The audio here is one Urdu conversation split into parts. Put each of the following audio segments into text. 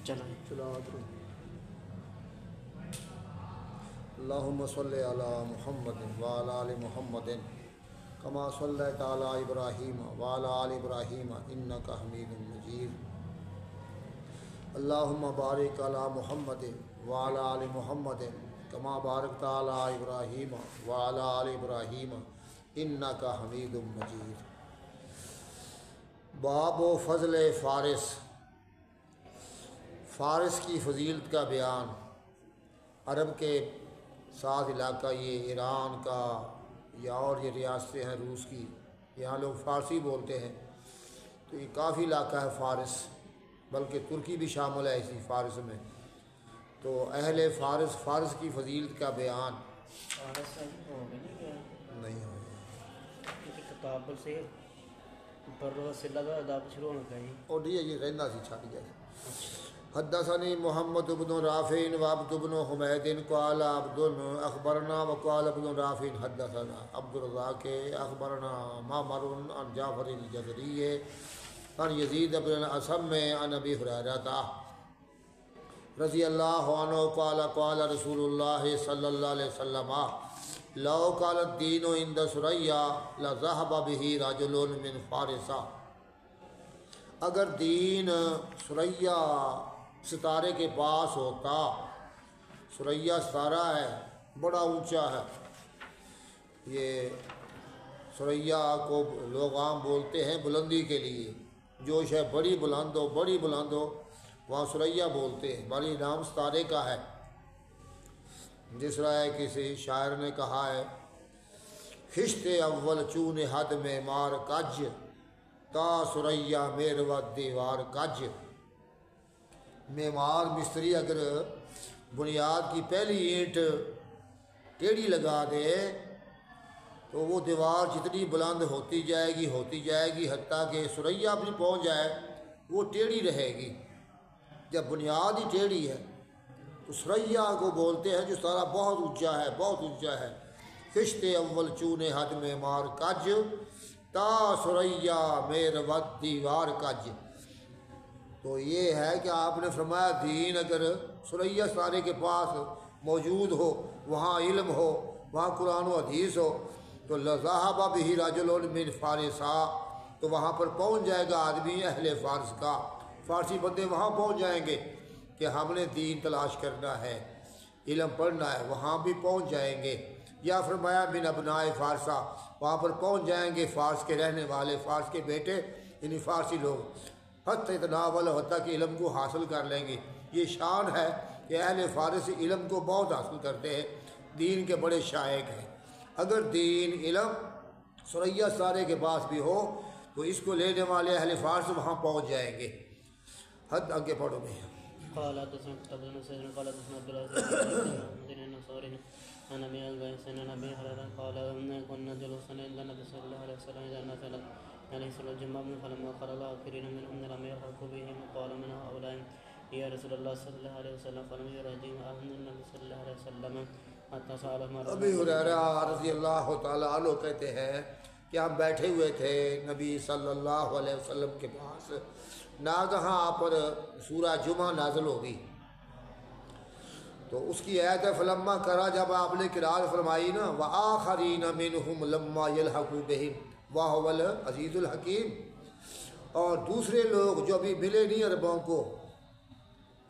چلاوت رہو۔ اللہم صلی علی محمد وعلی آل محمد کما صلیت علی ابراہیم وعلی آل ابراہیم انک حمید مجید۔ اللہم بارک علی محمد وعلی آل محمد کما بارکت علی ابراہیم وعلی آل ابراہیم انک حمید مجید۔ باب و فضل فارس، فارس کی فضیلت کا بیان۔ عرب کے ساتھ علاقہ یہ ایران کا یا اور یہ ریاستیں ہیں روس کی، یہاں لوگ فارسی بولتے ہیں، تو یہ کافی علاقہ ہے فارس، بلکہ ترکی بھی شامل ہے اسی فارس میں۔ تو اہل فارس، فارس کی فضیلت کا بیان نہیں ہو کتاب سے برو سے لگا اداب شروع ہونا چاہیے اور یہ رہنا سی چھٹ جائے۔ حدثني محمد بن رافع وعبد بن حمید قال عبد اخبرنا وقال ابن رافع حدثنا عبد الرزاق اخبرنا معمر عن جعفر الجزري عن يزيد بن الأسم عن ابي هريرة رضي الله عنه قال قال رسول الله صلى الله عليه وسلم لو قال الدين عند ثريا لذهب به رجل من فارس۔ اگر دین ثریا ستارے کے پاس ہوتا، ثریا ستارہ ہے بڑا اونچا ہے، یہ ثریا کو لوگ عام بولتے ہیں بلندی کے لیے، جو شے بڑی بلند ہو بڑی بلند ہو وہاں ثریا بولتے ہیں، بڑی نام ستارے کا ہے۔ جس طرح کسی شاعر نے کہا ہے خشت اول چون حد میں مار کج تا ثریا میروت دیوار کج۔ معمار مستری اگر بنیاد کی پہلی اینٹ ٹیڑھی لگا دے تو وہ دیوار جتنی بلند ہوتی جائے گی حتیٰ کہ ثریا بھی پہنچ جائے وہ ٹیڑھی رہے گی۔ جب بنیاد ہی ٹیڑھی ہے تو ثریا کو بولتے ہیں جو ستارہ بہت اونچا ہے۔ خشت اول چون حد میں مار کج تا ثریا میروت دیوار کج۔ تو یہ ہے کہ آپ نے فرمایا دین اگر ثریا ستارے کے پاس موجود ہو، وہاں علم ہو، وہاں قرآن و حدیث ہو، تو لذهب به رجل من فارس، تو وہاں پر پہنچ جائے گا آدمی اہل فارس کا، فارسی بندے وہاں پہنچ جائیں گے کہ ہم نے دین تلاش کرنا ہے، علم پڑھنا ہے، وہاں بھی پہنچ جائیں گے۔ یا فرمایا من ابناء فارسہ، وہاں پر پہنچ جائیں گے فارس کے رہنے والے، فارس کے بیٹے یعنی فارسی لوگ، حتی تناول ہوتا کہ علم کو حاصل کر لیں گے۔ یہ شان ہے کہ اہل فارس علم کو بہت حاصل کرتے ہیں، دین کے بڑے شائق ہیں۔ اگر دین علم ثریا ستارے کے پاس بھی ہو تو اس کو لینے والے اہل فارس وہاں پہنچ جائیں گے۔ حد آگے پڑھو میں۔ قال حدثنا قتادة بن سعيد قال حدثنا عبد العزيز بن نصار عن ابي البيس عن ابي هريره قال كنا جلوسا عند النبي صلى الله عليه وسلم اذا نزلت عليه سوره الجمعه فلما قال الاخرين منهم لم يلحقوا بهم قال من هؤلاء يا رسول الله صلى الله عليه وسلم فلم يرجهم اهل النبي صلى الله عليه وسلم حتى سال مرة۔ ابی ہریرہ رضی اللہ تعالیٰ عنہ کہتے ہیں کہ ہم بیٹھے ہوئے تھے نبی صلی اللہ علیہ وسلم کے پاس، ناگہاں آپ پر سورہ جمعہ نازل ہوگی، تو اس کی آیت ہے فلما کرا، جب آپ نے قرات فرمائی نا وآخرین منہم لما یلحقوا بہم وہو العزیز الحکیم، اور دوسرے لوگ جو ابھی ملے نہیں عربوں کو،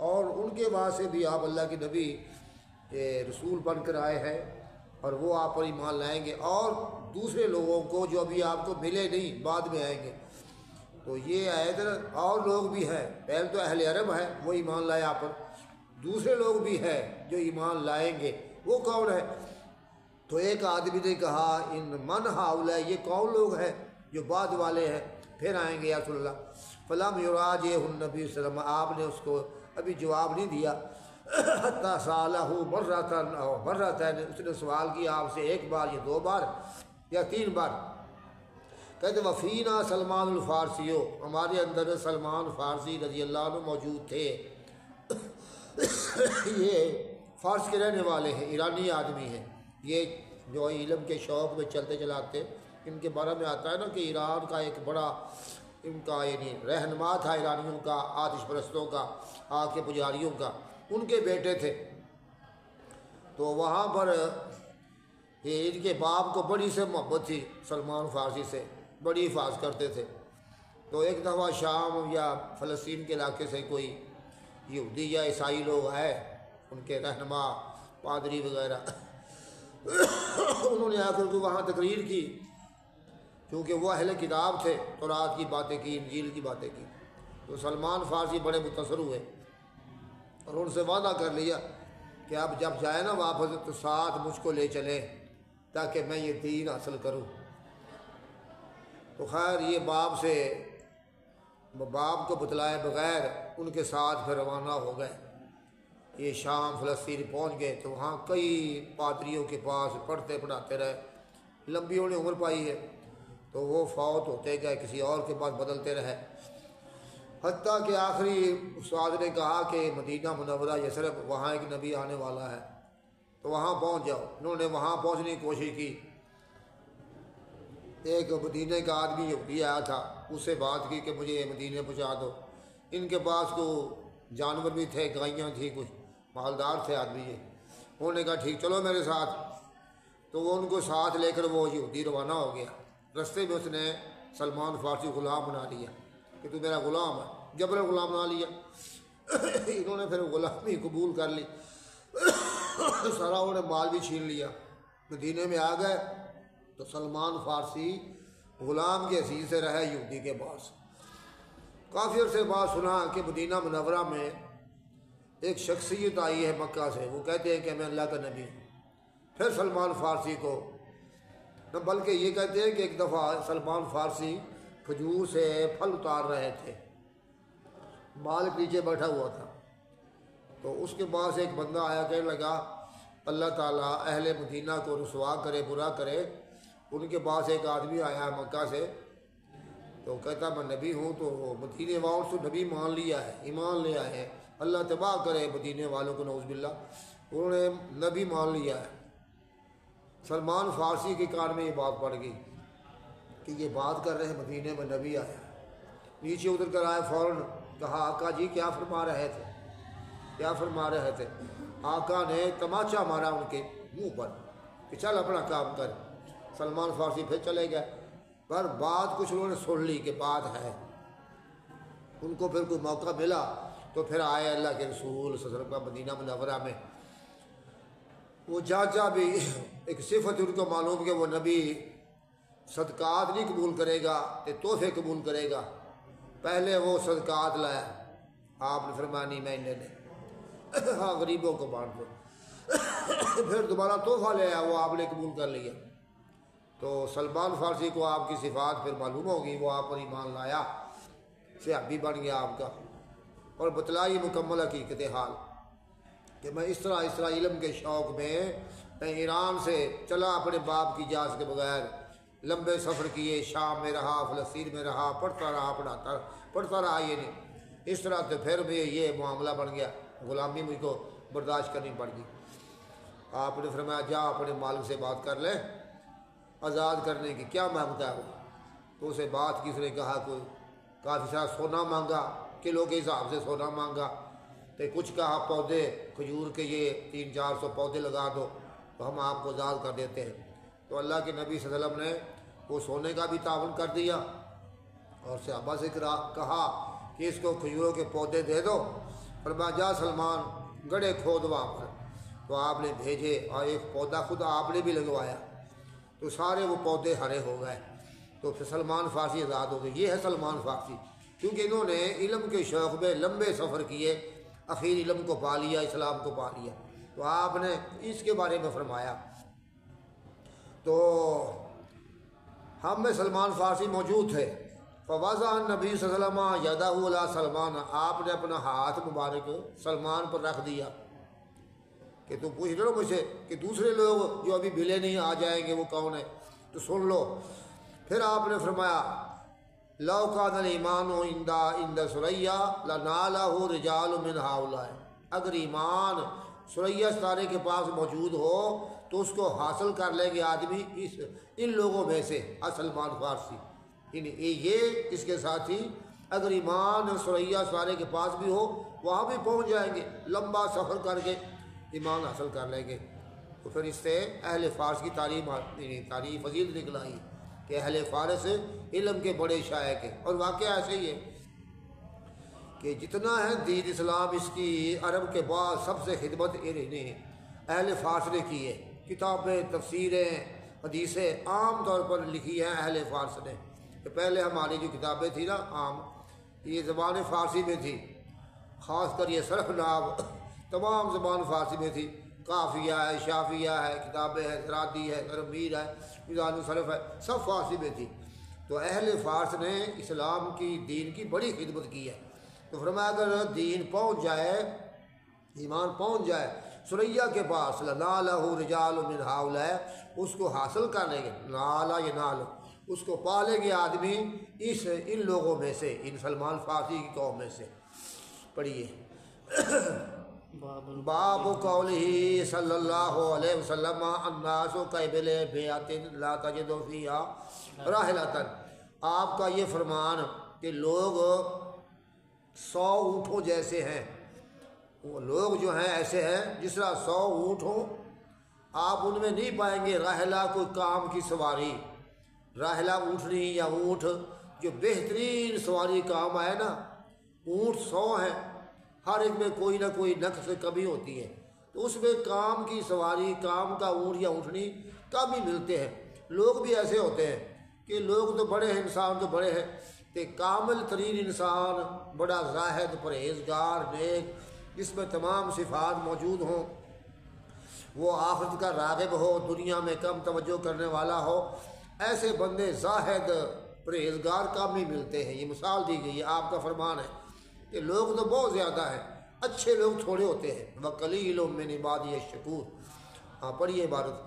اور ان کے بعد سے بھی آپ اللہ کے نبی رسول بن کر آئے ہیں اور وہ آپ پر ایمان لائیں گے، اور دوسرے لوگوں کو جو ابھی آپ کو ملے نہیں بعد میں آئیں گے۔ تو یہ آیت اور لوگ بھی ہیں، پہلے تو اہل عرب ہے وہ ایمان لائے آپ پر، دوسرے لوگ بھی ہیں جو ایمان لائیں گے، وہ کون ہے؟ تو ایک آدمی نے کہا ان من ہؤلاء، یہ کون لوگ ہیں جو بعد والے ہیں پھر آئیں گے یا رسول اللہ؟ فلم یراجعہ النبی صلی اللہ علیہ وسلم، آپ نے اس کو ابھی جواب نہیں دیا، حتی سالہ مرتن او مرتین، اس نے سوال کیا آپ سے ایک بار یا دو بار یا تین بار۔ کہتے وفینا سلمان الفارسی، ہمارے اندر سلمان فارسی رضی اللہ عنہ موجود تھے، یہ فارس کے رہنے والے ہیں، ایرانی آدمی ہیں، یہ جو علم کے شوق میں چلتے چلاتے، ان کے بارے میں آتا ہے نا کہ ایران کا ایک بڑا ان کا یعنی رہنما تھا ایرانیوں کا، آتش پرستوں کا، آگ کے پجاریوں کا، ان کے بیٹے تھے۔ تو وہاں پر ان کے باپ کو بڑی سے محبت تھی سلمان فارسی سے، بڑی حفاظت کرتے تھے۔ تو ایک دفعہ شام یا فلسطین کے علاقے سے کوئی یہودی یا عیسائی لوگ آئے، ان کے رہنما پادری وغیرہ، انہوں نے آ کر کے وہاں تقریر کی، کیونکہ وہ اہل کتاب تھے، تورات کی باتیں کی، انجیل کی باتیں کی۔ تو سلمان فارسی بڑے متاثر ہوئے اور ان سے وعدہ کر لیا کہ اب جب جائے نا واپس تو ساتھ مجھ کو لے چلیں تاکہ میں یہ دین حاصل کروں۔ تو خیر یہ باپ کو بتلائے بغیر ان کے ساتھ پھر روانہ ہو گئے۔ یہ شام فلسطین پہنچ گئے تو وہاں کئی پادریوں کے پاس پڑھتے پڑھاتے رہے، لمبی انہیں عمر پائی ہے، تو وہ فوت ہوتے گئے، کسی اور کے پاس بدلتے رہے، حتیٰ کہ آخری استاد نے کہا کہ مدینہ منورہ یثرب، وہاں ایک نبی آنے والا ہے تو وہاں پہنچ جاؤ۔ انہوں نے وہاں پہنچنے کی کوشش کی، ایک مدینہ کا آدمی یہودی آیا تھا، اس سے بات کی کہ مجھے مدینہ پہنچا دو۔ ان کے پاس کو جانور بھی تھے، گائیاں تھیں، کچھ مالدار تھے آدمی یہ۔ انہوں نے کہا ٹھیک چلو میرے ساتھ، تو وہ ان کو ساتھ لے کر وہ یہودی روانہ ہو گیا۔ رستے میں اس نے سلمان فارسی غلام بنا لیا کہ تو میرا غلام ہے، جبر غلام بنا لیا۔ انہوں نے پھر غلامی قبول کر لی، سارا انہوں نے مال بھی چھین لیا۔ مدینے میں آ گئے تو سلمان فارسی غلام کے حیثیت سے رہے یہودی کے پاس۔ کافی عرصے بعد سنا کہ مدینہ منورہ میں ایک شخصیت آئی ہے مکہ سے، وہ کہتے ہیں کہ میں اللہ کا نبی ہوں۔ پھر سلمان فارسی کو نہ، بلکہ یہ کہتے ہیں کہ ایک دفعہ سلمان فارسی کھجور سے پھل اتار رہے تھے، مالک نیچے بیٹھا ہوا تھا، تو اس کے پاس ایک بندہ آیا، کہنے لگا اللہ تعالیٰ اہل مدینہ کو رسوا کرے، برا کرے۔ ان کے پاس ایک آدمی آیا ہے مکہ سے، تو کہتا میں نبی ہوں، تو مدینے والوں سے نبی مان لیا ہے، ایمان لے آئے ہیں، اللہ تباہ کرے مدینے والوں کو، نعوذ باللہ، انہوں نے نبی مان لیا ہے۔ سلمان فارسی کے کان میں یہ بات پڑ گئی کہ یہ بات کر رہے ہیں مدینے میں نبی آیا ہے۔ نیچے اتر کر آئے، فوراً کہا آقا جی کیا فرما رہے تھے، کیا فرما رہے تھے؟ آقا نے تماچا مارا ان کے منہ پر کہ چل اپنا کام کر۔ سلمان فارسی پھر چلے گئے، پر بات کچھ انہوں نے سن لی کہ بات ہے۔ ان کو پھر کوئی موقع ملا تو پھر آئے اللہ کے رسول صلی اللہ علیہ وسلم مدینہ منورہ میں۔ وہ جا بھی ایک صفت ان کو معلوم کہ وہ نبی صدقات نہیں قبول کرے گا، کہ تحفے قبول کرے گا۔ پہلے وہ صدقات لایا، آپ نے فرمایا نہیں میں انہیں نہیں، ہاں غریبوں کو بانٹ دو۔ پھر دوبارہ تحفہ لے آیا، وہ آپ نے قبول کر لیا۔ تو سلمان فارسی کو آپ کی صفات پھر معلوم ہوگی، وہ آپ پر ایمان لایا، صحابی بن گیا آپ کا، اور بتلائی مکمل حقیقت حال کہ میں اس طرح علم کے شوق میں ایران سے چلا اپنے باپ کی اجازت کے بغیر، لمبے سفر کیے، شام میں رہا، فلسطین میں رہا، پڑھتا رہا یہ نہیں، اس طرح تو پھر بھی یہ معاملہ بن گیا، غلامی مجھ کو برداشت کرنی پڑ گئی۔ آپ نے فرمایا جا اپنے مالک سے بات کر لے، آزاد کرنے کی کیا مانگتا ہے وہ؟ تو اسے بات کی، اس نے کہا کوئی کافی سارا سونا مانگا، کلو کے حساب سے سونا مانگا، تو کچھ کہا پودے کھجور کے یہ 300-400 پودے لگا دو تو ہم آپ کو آزاد کر دیتے ہیں۔ تو اللہ کے نبی صلی اللہ علیہ وسلم نے وہ سونے کا بھی تعاون کر دیا اور صحابہ سے کہا کہ اس کو کھجوروں کے پودے دے دو، فرمایا جا سلمان گڑھے کھود وہاں پر۔ تو آپ نے بھیجے اور ایک پودا خود آپ نے بھی لگوایا، تو سارے وہ پودے ہرے ہو گئے، تو پھر سلمان فارسی آزاد ہو گئے۔ یہ ہے سلمان فارسی، کیونکہ انہوں نے علم کے شوق میں لمبے سفر کیے، اخیر علم کو پا لیا، اسلام کو پا لیا۔ تو آپ نے اس کے بارے میں فرمایا۔ تو ہم میں سلمان فارسی موجود تھے، فوضع نبی صلی اللہ علیہ وسلم یدہ علی سلمان، آپ نے اپنا ہاتھ مبارک سلمان پر رکھ دیا کہ تم پوچھ رہے ہو مجھ سے کہ دوسرے لوگ جو ابھی ملے نہیں آ جائیں گے وہ کون ہے، تو سن لو۔ پھر آپ نے فرمایا لو کان الایمان عند ثریا لنالہ رجال من ہؤلاء، اگر ایمان ثریا ستارے کے پاس موجود ہو تو اس کو حاصل کر لیں گے آدمی ان لوگوں میں سے، سلمان فارسی۔ یہ اس کے ساتھ ہی اگر ایمان ثریا سارے کے پاس بھی ہو وہاں بھی پہنچ جائیں گے، لمبا سفر کر کے ایمان حاصل کر لیں گے۔ تو پھر اس سے اہل فارس کی تعریف فضیلت نکل آئی کہ اہل فارس علم کے بڑے شائق ہیں۔ اور واقعہ ایسے ہی ہے کہ جتنا ہے دین اسلام اس کی عرب کے بعد سب سے خدمت اہل فارس نے کی ہے۔ کتابیں، تفسیریں، حدیثیں عام طور پر لکھی ہیں اہل فارس نے۔ کہ پہلے ہماری جو کتابیں تھیں نا عام، یہ زبان فارسی میں تھی، خاص کر یہ صرف ناو تمام زبان فارسی میں تھی۔ کافیہ ہے، شافیہ ہے، کتابیں ہے، زرادی ہے، ترمیر ہے، میزان الصرف ہے، سب فارسی میں تھی۔ تو اہل فارس نے اسلام کی دین کی بڑی خدمت کی ہے۔ تو فرمایا اگر دین پہنچ جائے، ایمان پہنچ جائے ثریا کے پاس، لنالہ رجال من ہؤلاء، اس کو حاصل کر لیں گے، نالا ینال، اس کو پالے گے آدمی ان لوگوں میں سے، ان سلمان فارسی کی قوم میں سے۔ پڑھیے باب قولہ صلی اللہ علیہ وسلم الناس کابل بیعۃ لا تجد فیہا راحلۃ۔ آپ کا یہ فرمان کہ لوگ 100 اونٹوں جیسے ہیں، وہ لوگ جو ہیں ایسے ہیں جس طرح 100 اونٹ ہوں، آپ ان میں نہیں پائیں گے راحلہ کوئی کام کی سواری، راحلہ اونٹنی یا اونٹ جو بہترین سواری کام آئے نا۔ اونٹ 100 ہیں، ہر ایک میں کوئی نہ کوئی نقص کمی ہوتی ہے، تو اس میں کام کی سواری، کام کا اونٹ یا اونٹنی کم ہی ملتے ہیں۔ لوگ بھی ایسے ہوتے ہیں کہ لوگ تو بڑے ہیں، انسان تو بڑے ہیں، کہ کامل ترین انسان، بڑا زاہد، پرہیزگار، نیک، جس میں تمام صفات موجود ہوں، وہ آخرت کا راغب ہو، دنیا میں کم توجہ کرنے والا ہو، ایسے بندے زاہد پرہیزگار کم ہی ملتے ہیں۔ یہ مثال دی گئی ہے، آپ کا فرمان ہے کہ لوگ تو بہت زیادہ ہیں، اچھے لوگ تھوڑے ہوتے ہیں۔ وَقَلِيلٌ مِّنْ عِبَادِيَ الشَّكُورُ۔ ہاں پڑھیے عبارت۔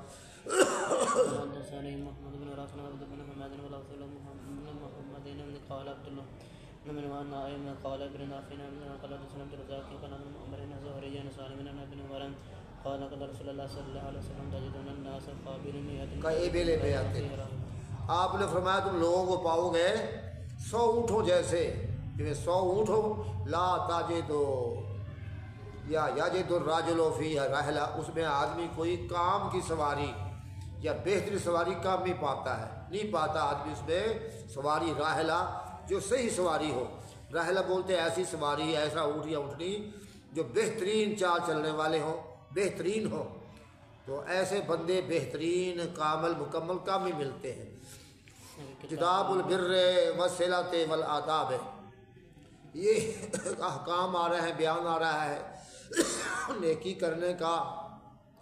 آپ نے فرمایا تم لوگوں کو پاؤ گے 100 اونٹوں جیسے، کہ 100 اونٹ ہو، لا تاجدو یا یجد الرجل فیہ راحلہ، اس میں آدمی کوئی کام کی سواری یا بہتری سواری کام نہیں پاتا ہے، نہیں پاتا آدمی اس میں سواری راحلہ جو صحیح سواری ہو۔ راحلہ بولتے ہیں ایسی سواری، ایسا اونٹ یا اونٹنی جو بہترین چال چلنے والے ہوں، بہترین ہو۔ تو ایسے بندے بہترین کامل مکمل کام ہی ملتے ہیں۔ کتاب البر والصلۃ والآداب، یہ احکام آ رہے ہیں، بیان آ رہا ہے نیکی کرنے کا،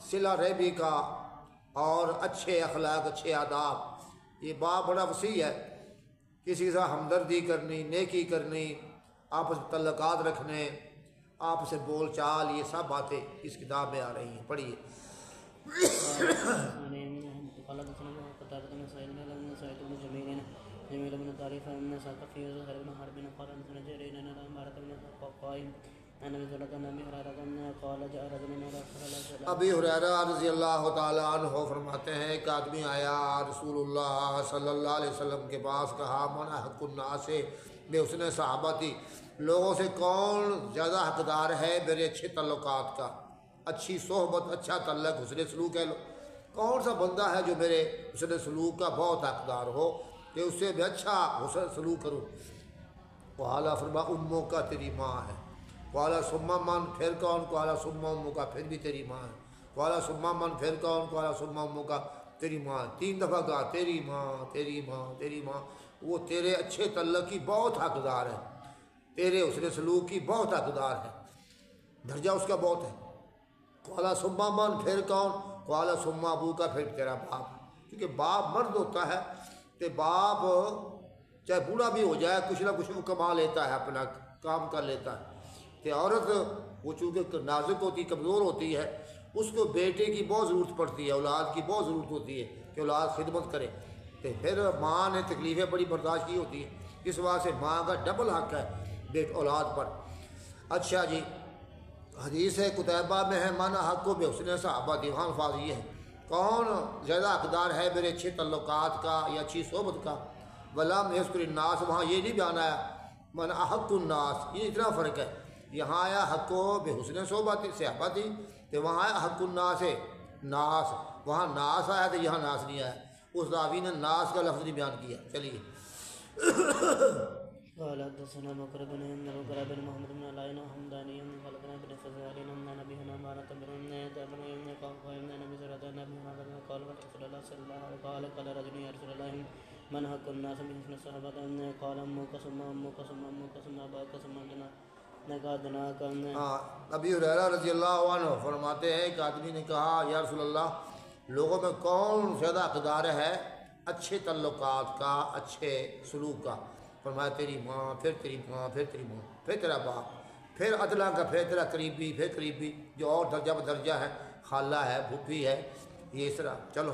صلہ رحمی کا، اور اچھے اخلاق، اچھے آداب۔ یہ باب بڑا وسیع ہے، کسی کے ساتھ ہمدردی کرنی، نیکی کرنی، آپس میں تعلقات رکھنے، آپس سے بول چال، یہ سب باتیں اس کتاب میں آ رہی ہیں۔ پڑھیے ابی ہریرہ رضی اللہ تعالیٰ عنہ فرماتے ہیں ایک آدمی آیا رسول اللہ صلی اللہ علیہ وسلم کے پاس، کہا من حق الناس بحسن صحابتی، لوگوں سے کون زیادہ حقدار ہے میرے اچھے تعلقات کا، اچھی صحبت، اچھا تعلق، حسن سلوک ہے، کون سا بندہ ہے جو میرے حسن سلوک کا بہت حقدار ہو کہ اس سے میں اچھا حسن سلوک کروں۔ قال فرما اموں کا تیری ماں ہے، قال ثم من، پھر کون، قال ثم اموں کا، پھر بھی تیری ماں ہے، قال ثم من، پھر کون، قال ثم اموں کا، تیری ماں۔ 3 دفعہ کہا تیری ماں، تیری ماں، تیری ماں۔ وہ تیرے اچھے تعلق کی بہت حقدار ہے، تیرے حسن سلوک کی بہت حقدار ہے، درجہ اس کا بہت ہے۔ قال ثم من، پھر کون، قال ثم ابو کا، پھر تیرا باپ، کیونکہ باپ مرد ہوتا ہے کہ باپ چاہے بوڑھا بھی ہو جائے کچھ نہ کچھ وہ کما لیتا ہے، اپنا کام کر لیتا ہے۔ کہ عورت وہ چونکہ نازک ہوتی، کمزور ہوتی ہے، اس کو بیٹے کی بہت ضرورت پڑتی ہے، اولاد کی بہت ضرورت ہوتی ہے کہ اولاد خدمت کرے، تو پھر ماں نے تکلیفیں بڑی برداشت کی ہوتی ہیں، اس وجہ سے ماں کا ڈبل حق ہے اولاد پر۔ اچھا جی، حدیث قتیبہ میں ہے من حق و بحسن صحابہ، دیوان الفاظ یہ ہے کون زیادہ حقدار ہے میرے اچھے تعلقات کا یا اچھی صحبت کا۔ ولم یذکر الناس وہاں یہ نہیں بیان آیا من احق الناس، یہ اتنا فرق ہے، یہاں آیا حق و بحسن صحبت تھی تو وہاں آیا حق الناس ہے ناس، وہاں ناس آیا تو یہاں ناس نہیں آیا، اس راوی نے ناس کا لفظ نہیں بیان کیا۔ چلیے قال حدثنا بكر بن بكر بن محمد بن علاء الحمداني قال بن ابن فزار ان نبي هنا بارك بن تابن قال النبي صلى الله عليه وسلم قال رسول الله صلى الله عليه وسلم قال رجل يا رسول الله من حق الناس من صحابه قال امك ثم اباك ثم ابی ہریرہ رضی اللہ عنہ فرماتے ہیں کہ آدمی نے کہا یا رسول اللہ لوگوں میں کون زیادہ حقدار ہے اچھے تعلقات کا، اچھے سلوک کا؟ فرمایا تیری ماں، پھر تیری ماں، پھر تیری ماں، پھر تیرا باپ، پھر ادلا کا، پھر تیرا قریبی، پھر قریبی جو اور درجہ بدرجہ ہے، خالہ ہے، پھوپھی ہے، یہ اس طرح چلو۔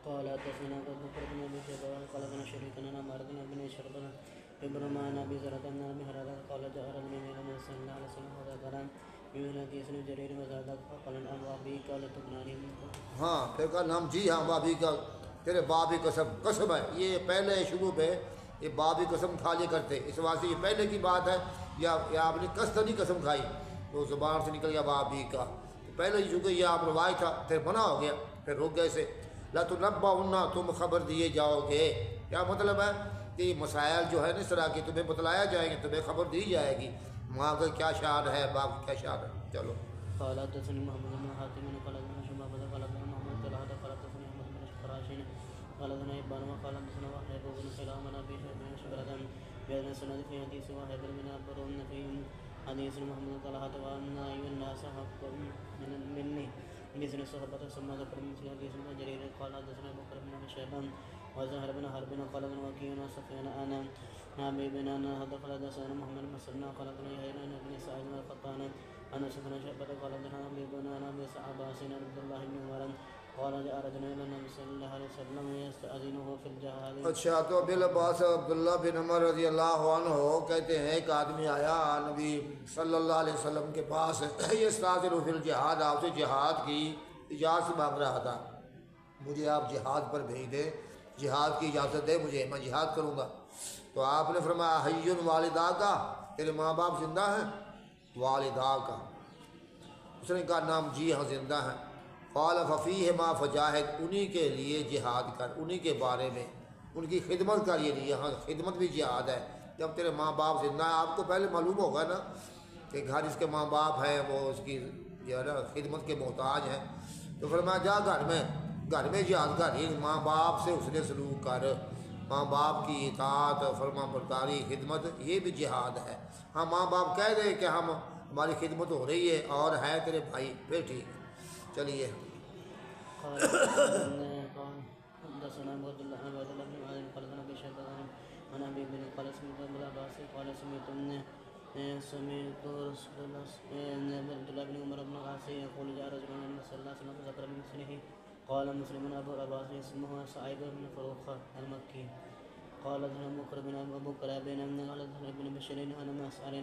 قال حدثنا ابو بكر بن ابي شيبه قال لنا شريك لنا مارد بن شربنا ابن معنا ابي زرد بن ابي هريره قال جاء رجل من النبي صلى الله عليه وسلم وذكر بمثل اسم جرير وزاد قال ابو ابي قال تبناني ہاں پھر کہا نام جی ہاں بابی کا، تیرے باپ کی قسم ہے، یہ پہلے شروع پہ یہ باپ کی قسم کھا لیا کرتے، اس واسطے یہ پہلے کی بات ہے، یا آپ نے کسٹنی قسم کھائی تو زبان سے نکل گیا بابی کا، پہلے ہی چونکہ یہ آپ روایت تھا، پھر منع ہو گیا، پھر رک گئے سے لا تنبؤن، تم خبر دیے جاؤ گے، کیا مطلب ہے کہ مسائل جو ہے اس طرح کی تمہیں بتلایا جائیں گے، تمہیں خبر دی جائے گی، ماں کا کیا شان ہے، باپ کا کیا شان ہے۔ چلو قال حدثني محمد بن حاتم قال حدثنا شعبة قال حدثنا محمد قال حدثني احمد بن خراشين قال حدثنا ابان وقال حدثنا وهيب بن سلام عن ابي شبرة بهذا السند في حديث وهيب بن عبرون في حديث محمد قال حدثنا ايها الناس حق مني مثل صحبة ثم ذكر مثل حديث جرير قال حدثنا بكر بن ابي شيبة وزهر بن حرب قال ابن وكيع سفيان انا نبي بن انا حدثنا محمد بن مسلم قال ابن يحيى بن سعيد القطان أنا سفيان شعبة قال حدثنا أبي بن أبي عباس عبد الله بن عمر قال جاء رجل إلى النبي صلى الله عليه وسلم يستأذنه في الجهاد۔ اچھا تو ابی العباس عبداللہ بن عمر رضی اللہ عنہ کہتے ہیں کہ آدمی آیا نبی صلی اللہ علیہ وسلم کے پاس، یستأذن فی الجہاد، آپ سے جہاد کی اجازت مانگ رہا تھا، مجھے آپ جہاد پر بھیج دیں، جہاد کی اجازت دے مجھے، میں جہاد کروں گا۔ تو آپ نے فرمایا حی والدہ کا، تیرے ماں باپ زندہ ہیں؟ والدہ کا، اس نے کہا نام جی ہاں زندہ ہیں۔ قال ففیہما فجاہد، انہی کے لیے جہاد کر، انہی کے بارے میں ان کی خدمت کر، یہ یہاں خدمت بھی جہاد ہے۔ جب تیرے ماں باپ زندہ ہیں، آپ کو پہلے معلوم ہوگا نا کہ گھر جس کے ماں باپ ہیں وہ اس کی جو ہے نا خدمت کے محتاج ہیں، تو فرمایا جا گھر میں جہاد کر، ماں باپ سے حسن سلوک کر، ماں باپ کی اطاعت، فرما برداری، خدمت، یہ بھی جہاد ہے۔ ہاں ماں باپ کہہ دے کہ ہماری خدمت ہو رہی ہے اور ہے تیرے بھائی، پھر ٹھیک ہے۔ چلیے قال حدثنا عبد الله بن عاصم قال حدثنا ابي شيبة عن ابي بن قال سمعت ابن عباس قال سمعت رسول الله عبد الله بن عمر بن العاص يقول جاء رجل من صلى الله عليه وسلم ذكر بمثله قال مسلم ابو العباس اسمه سعيد بن فروخ المكي قال حدثنا بكر بن ابو بكر بن قال حدثنا ابن بشير عن مسعر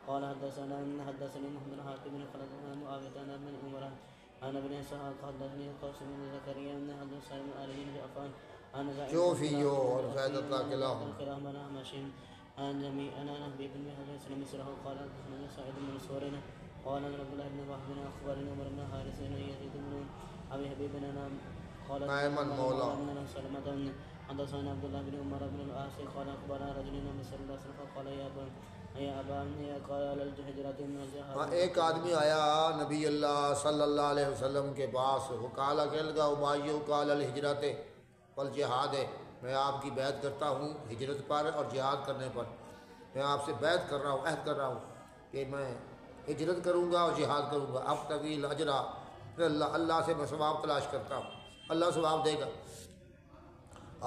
قال حدثني محمد بن حاتم قال حدثنا معاوية بن عمر عن ابن اسحاق حدثني قاسم بن زكريا ان حدث عن علي بن جعفر عن جوفي وزاد الله كلام عن هشام عن جميع انا نبي بن حديث مثله قال حدثنا سعيد بن منصور قال عبد الله بن وهب اخبرني عمر بن حارث بن يزيد بن ابي حبيب قال ايمن مولى بن سلمة حدثنا عبد الله بن عمر بن العاص قال اخبرنا رجل النبي صلى الله عليه وسلم قال یا ابا قال الهجرة من الجهاد۔ ایک آدمی آیا نبی اللہ صلی اللہ علیہ وسلم کے پاس، وہ کالا کہنے لگا ابایو قال الہجرت والجہاد، میں آپ کی بیعت کرتا ہوں ہجرت پر اور جہاد کرنے پر، میں آپ سے بیعت کر رہا ہوں، عہد کر رہا ہوں کہ میں ہجرت کروں گا اور جہاد کروں گا، اب طویل اجرا، پھر اللہ سے میں ثواب تلاش کرتا ہوں، اللہ ثواب دے گا۔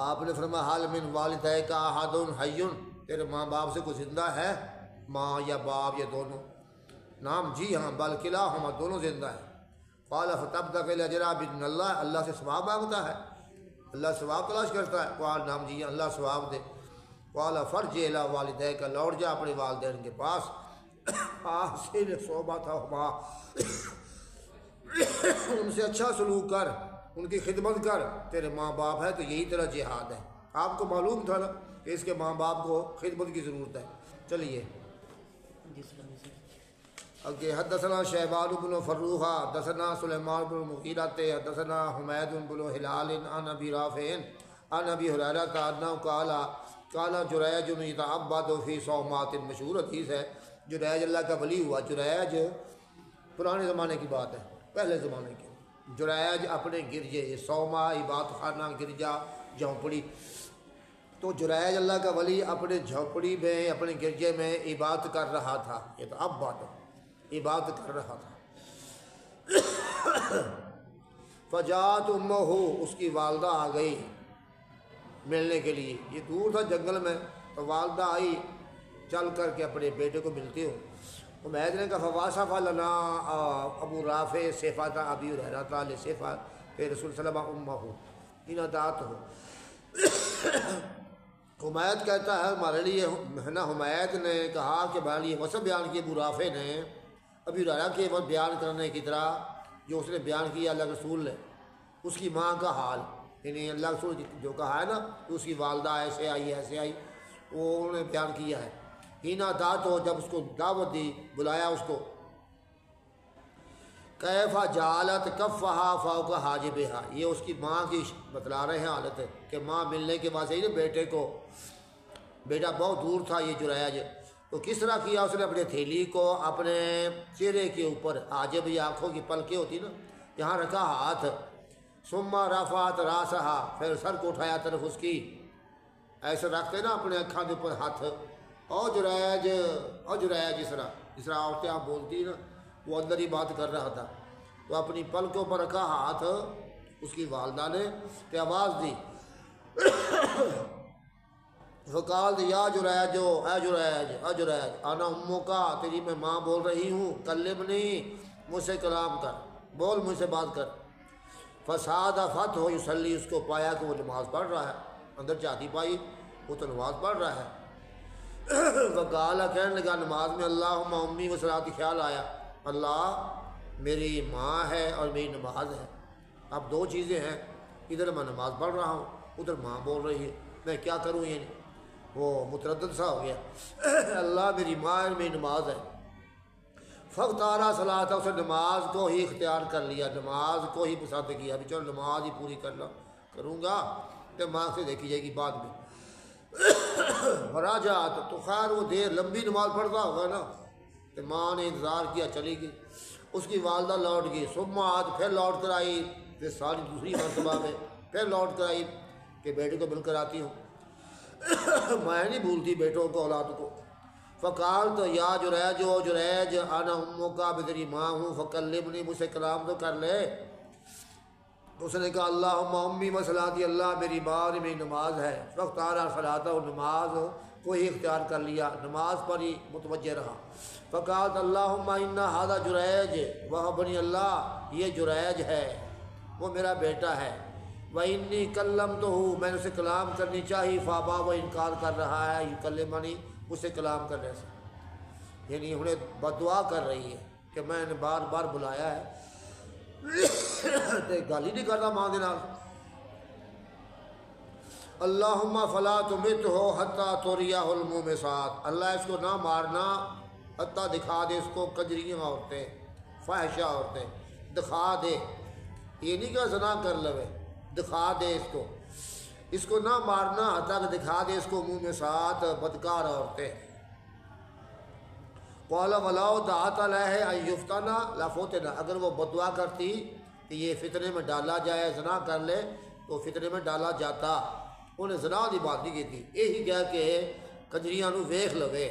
آپ نے فرمایا حال من والدیک احد حی، تیرے ماں باپ سے کوئی زندہ ہے، ماں یا باپ یا دونوں؟ نام جی ہاں، بل کلاہما، دونوں زندہ ہیں۔ قال فتبتغ الاجر باذن اللہ، اللہ سے ثواب مانگتا ہے، اللہ ثواب تلاش کرتا ہے۔ قال نام جی ہاں، اللہ ثواب دے۔ قال فرجع الی والدیک، لوٹ جا اپنے والدین کے پاس، احسن صحبتہما، ان سے اچھا سلوک کر، ان کی خدمت کر، تیرے ماں باپ ہے تو یہی تیرا جہاد ہے۔ آپ کو معلوم تھا نا کہ اس کے ماں باپ کو خدمت کی ضرورت ہے۔ چلیے اوکے، حدثنا شیبان بن فروخ حدثنا سلیمان بن مغیرہ حدثنا حمید بن ہلال عن ابی رافع عن ابی ہریرہ انہ قال جریج یتعبد فی صومات، مشہور حدیث ہے۔ جریج اللہ کا ولی ہوا۔ جریج پرانے زمانے کی بات ہے، پہلے زمانے کی۔ جریج اپنے گرجے، صومہ عبادت خانہ، گرجا، جھونپڑی، تو جریج اللہ کا ولی اپنے جھونپڑی میں، اپنے گرجے میں عبادت کر رہا تھا۔ یہ تو اب بات ہے، عبادت کر رہا تھا۔ فجاءت امہ، اس کی والدہ آ گئی ملنے کے لیے۔ یہ دور تھا جنگل میں، تو والدہ آئی چل کر کے اپنے بیٹے کو ملتی ہو۔ حمید نے کہا فواصف لنا ابو رافع صفات ابی ہریرہ لصفات پھر رسول صلی اللہ علیہ وسلم امہ ان اطاعت ہو۔ حمید کہتا ہے ہمارے لیے نا، حمید نے کہا کہ ہمارے لیے وصف بیان کی ابو رافع نے ابی ہریرہ کے بیان کرنے کی طرح جو اس نے بیان کیا اللہ رسول نے، اس کی ماں کا حال، یعنی اللہ رسول جو کہا ہے نا کہ اس کی والدہ ایسے آئی ایسے آئی، وہ انہوں نے بیان کیا ہے۔ ہینا دات ہو، جب اس کو دعوت دی، بلایا اس کو۔ کیفا جعلت کفہا فوق حاجبہا، یہ اس کی ماں کی بتلا رہے ہیں حالت ہے کہ ماں ملنے کے بعد نا بیٹے کو، بیٹا بہت دور تھا یہ جریج، تو کس طرح کیا اس نے اپنے تھیلی کو اپنے چہرے کے اوپر، حاجب یہ آنکھوں کی پلکیں ہوتی نا، یہاں رکھا ہاتھ، ثم رفعت راسہا، پھر سر کو اٹھایا طرف اس کی، ایسے رکھتے نا اپنے آنکھوں کے اوپر ہاتھ، او جریج جس طرح عورتیں آپ بولتی نا، وہ اندر ہی بات کر رہا تھا، تو اپنی پلکوں پر رکھا ہاتھ اس کی والدہ نے، تو آواز دی، فقال یا جریج، اے جریج انا امک، تیری میں ماں بول رہی ہوں، کلمنی، مجھ سے کلام کر، بول مجھ سے بات کر۔ فساد فتح ہو یصلی، اس کو پایا کہ وہ نماز پڑھ رہا ہے، اندر چاہتی پائی وہ تو نماز پڑھ رہا ہے۔ وقال، کہنے لگا نماز میں، اللہم امی و صلاۃ، خیال آیا اللہ میری ماں ہے اور میری نماز ہے، اب دو چیزیں ہیں، ادھر میں نماز پڑھ رہا ہوں، ادھر ماں بول رہی ہے، میں کیا کروں؟ یہ وہ متردد سا ہو گیا، اللہ میری ماں ہے میری نماز ہے۔ فاختارا صلاۃ، اس نے نماز کو ہی اختیار کر لیا، نماز کو ہی پسند کیا، ابھی چلو نماز ہی پوری کروں گا، تو ماں سے دیکھی جائے گی بعد میں۔ فراجعت، تو خیر وہ دیر لمبی نماز پڑھتا ہوگا نا، تو ماں نے انتظار کیا، چلی گئی، اس کی والدہ لوٹ گئی، ثم عاد، پھر لوٹ کر آئی، پھر ساری دوسری مرتبہ میں پھر لوٹ کر آئی کہ بیٹے کو مل کر آتی ہوں، میں نہیں بھولتی بیٹوں کو، اولاد کو۔ فقال، تو یا جریج انا امک، میں تیری ماں ہوں، فکلمنی، مجھ سے کلام تو کر لے۔ اس نے کہا اللہم امی و صلاتی، اللہ میری ماں اور میری نماز ہے۔ فاختارا صلاۃ، اور نماز کو ہی اختیار کر لیا، نماز پر ہی متوجہ رہا۔ فقال اللہم ان ھذا جریج وہبنی، اللہ یہ جریج ہے، وہ میرا بیٹا ہے، وانی کلمتہ، میں نے اسے کلام کرنی چاہیے، فابا، وہ انکار کر رہا ہے، یکلمنی، مجھ سے کلام کرنے سے، یعنی انہیں بددعا کر رہی ہے کہ میں نے بار بار بلایا ہے، گالی نہیں کرتا ماں دے نال۔ اللہم فلا تمتہ حتی تریہ المومسات، اللہ اس کو نہ مارنا حتیٰ دکھا دے اس کو کجریاں عورتیں، فاحشہ عورتیں، دکھا دے، یہ نہیں کہ زنا کر لوے، دکھا دے اس کو نہ مارنا حتیٰ کہ دکھا دے اس کو منہ میں ساتھ بدکار عورتیں۔ قال ولو دعت علیہ ان یفتنا لفتنا، اگر وہ بدعا کرتی کہ یہ فتنے میں ڈالا جائے، زنا کر لے تو فتنے میں ڈالا جاتا، انہیں زنا دی بات نہیں کی تھی، یہی کہہ کہ کنجریاں نو ویکھ لوے۔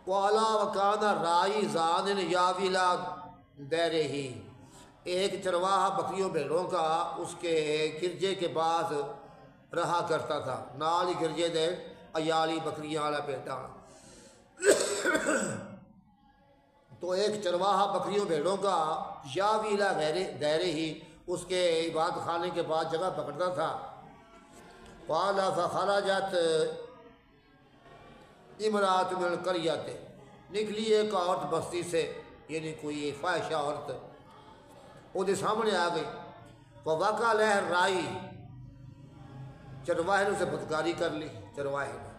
قالا وکان رائی زان یاویلا دیرے ہی، ایک چرواہا بکریوں بھیڑوں کا اس کے گرجے کے پاس رہا کرتا تھا، نال ہی گرجے دے ایالی بکریاں والا بیٹا، تو ایک چرواہا بکریوں بھیڑوں کا یاویلا دیرے ہی، اس کے عبادت خانے کے پاس جگہ پکڑتا تھا۔ قال فخرجت امرات من القریۃ، نکلی ایک عورت بستی سے، یعنی کوئی فاحشہ عورت، وہ دے سامنے آ گئی۔ فوقع علیہ الرائی، چرواہے نے اسے بدکاری کر لی، چرواہے نے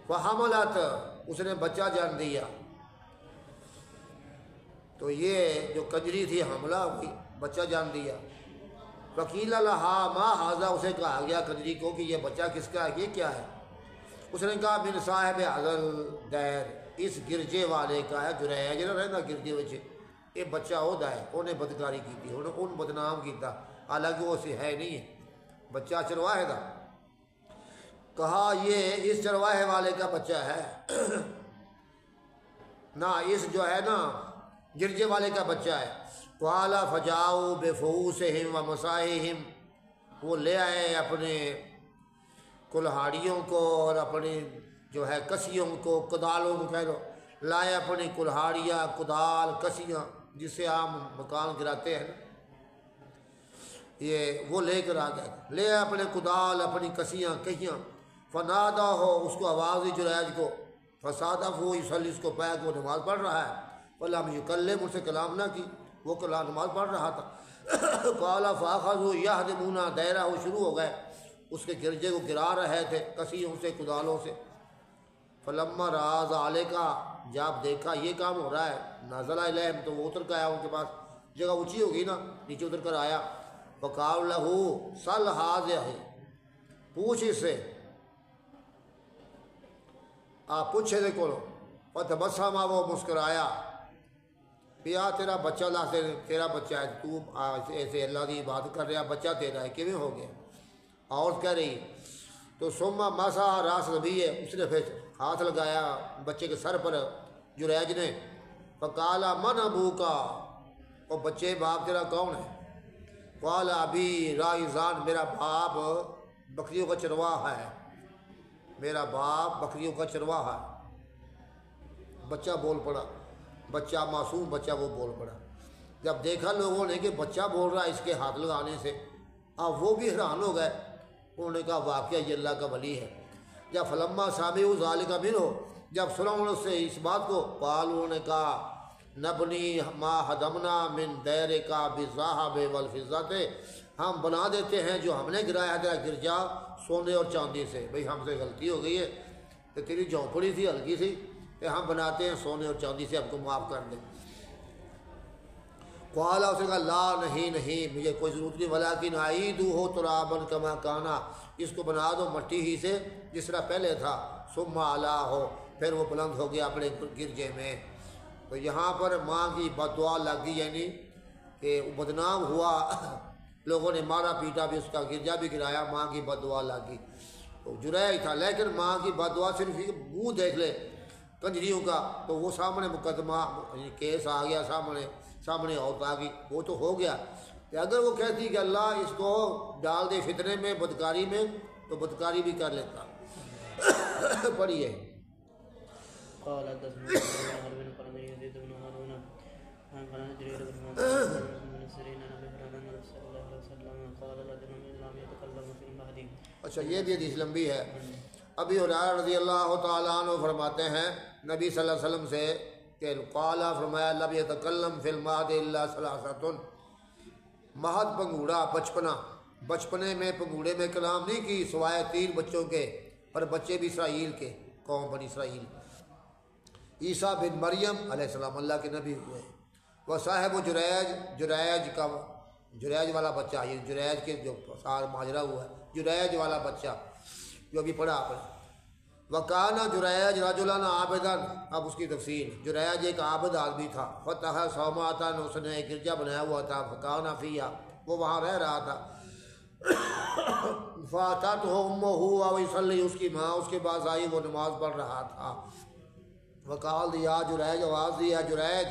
فحملت، اس نے بچہ جان دیا۔ تو یہ جو کنجری تھی حملہ ہوئی، بچہ جان دیا۔ وکیل لہا ما ھذا، اسے کہا گیا کنجری کو کہ یہ بچہ کس کا ہے، یہ کیا ہے؟ اس نے کہا من صاحب ھذل دیر، اس گرجے والے کا ہے، جو رہنا گرجے وچ یہ بچہ ہوتا ہے، انہیں بدکاری کی تھی، انہیں ان بدنام کیتا، حالانکہ وہ اسے ہے نہیں ہے، بچہ چرواہے دا۔ کہا یہ اس چرواہے والے کا بچہ ہے نہ، اس جو ہے نا گرجے والے کا بچہ ہے۔ قال فجاؤ بفؤوسہم ومصاحہم، وہ لے آئے اپنے کلہاڑیوں کو اور اپنی جو ہے کسیوں کو، کدالوں کو کہہ لو، لائے اپنی کلہاڑیاں، کدال، کسیاں جس سے عام مکان گراتے ہیں، یہ وہ لے کر آ گئے، لے آئے اپنے کدال، اپنی کسیاں، کہیاں۔ فنادہ ہو، اس کو آواز دی جریج کو، فصادف ہو یصلی، اس کو پایا کہ وہ نماز پڑھ رہا ہے، فلم یکلم، اس سے کلام نہ کی، وہ کلام نماز پڑھ رہا تھا۔ قال فاخذوا یہدمون دائرہ، وہ شروع ہو گئے اس کے گرجے کو گرا رہے تھے کسیوں سے، کدالوں سے۔ فلما رأى ذلك، جب دیکھا یہ کام ہو رہا ہے، نزل الیہم، تو وہ اتر کے آیا ان کے پاس، جگہ اونچی ہوگی نا، نیچے اتر کر آیا۔ فقال له سل ھذہ، پوچھ اس سے، آپ پوچھے دے کولو۔ فتبسم، وہ مسکرایا، پیا تیرا بچہ اللہ سے، تیرا بچہ ہے، تو ایسے اللہ کی عبادت کر رہا، بچہ تیرا ہے، کیوں ہو گیا؟ عورت کہہ رہی، تو ثم مسح راس نبی ہے، اس نے پھر ہاتھ لگایا بچے کے سر پر جریج نے۔ فقال من ابوک، اور بچے باپ تیرا کون ہے؟ قال ابی راعی، میرا باپ بکریوں کا چرواہا ہے، میرا باپ بکریوں کا چرواہا ہے۔ بچہ بول پڑا، بچہ معصوم بچہ وہ بول پڑا۔ جب دیکھا لوگوں نے کہ بچہ بول رہا ہے اس کے ہاتھ لگانے سے، اب وہ بھی حیران ہو گئے، انہوں نے کہا واقعہ یہ اللہ کا ولی ہے۔ جب فلما سامعوا ذلک منہ، جب سنا انہوں نے سے اس بات کو، قال، انہوں نے کہا نبنی ما ہدمنا من دیرک بالذھب والفضۃ، ہم بنا دیتے ہیں جو ہم نے گرایا ہے تیرا گرجا سونے اور چاندی سے، بھئی ہم سے غلطی ہو گئی ہے، کہ تیری جھونپڑی تھی ہلکی سی، کہ ہم بناتے ہیں سونے اور چاندی سے، ہم کو معاف کر دیں۔ قال، اس نے کہا لا، نہیں مجھے کوئی ضرورت نہیں، ولکن اعیدوہ ترابا کما کان، اس کو بنا دو مٹی ہی سے جس طرح پہلے تھا، ثم علاہ، پھر وہ بلند ہو گیا اپنے گرجے میں۔ تو یہاں پر ماں کی بد دعا لگ گئی، یعنی کہ بدنام ہوا، لوگوں نے مارا پیٹا بھی، اس کا گرجا بھی گرایا، ماں کی بد دعا لگ گئی۔ تو جریج تھا، لیکن ماں کی بد دعا صرف منہ دیکھ لے کنجریوں کا تو وہ سامنے مقدمہ کیس آ گیا، سامنے عورت آ گئی، وہ تو ہو گیا۔ کہ اگر وہ کہتی کہ اللہ اس کو ڈال دے فتنے میں، بدکاری میں، تو بدکاری بھی کر لیتا۔ پڑھیے۔ قال حدثنا بن قال يزيد بن هارون قال جرير بن من سيرين عن ابي هريره رضي الله عنه قال رجل لم يتكلم في المهدي۔ اچھا، یہ بھی حدیث لمبی ہے۔ ابی ہریرہ رضی اللہ تعالیٰ عنہ فرماتے ہیں نبی صلی اللہ علیہ وسلم سے کہ قال، فرمایا لم يتکلم فی المہد الا ثلاثۃ، مہد پنگوڑا، بچپنے میں پنگوڑے میں کلام نہیں کی سوائے 3 بچوں کے، پر بچے بھی اسرائیل کے، قوم بنی اسرائیل۔ عیسیٰ بن مریم علیہ السلام اللہ کے نبی ہوئے، وہ صاحب و جریج والا بچہ، یہ جریج کے جو سال ماجرہ ہوا ہے، جریج والا بچہ جو ابھی پڑھا آپ نے۔ وکانہ جریج رجلاً عابداً، اب اس کی تفصیل، جریج ایک عابد آدمی تھا، فتح صومعۃ، اس نے ایک گرجا بنایا ہوا تھا، فکانہ فیہا، وہ وہاں رہ رہا تھا۔ فاتتہ امہ وہو یصلی، اس کی ماں اس کے پاس آئی، وہ نماز پڑھ رہا تھا۔ وقال یا جریج، آواز دی یا جریج،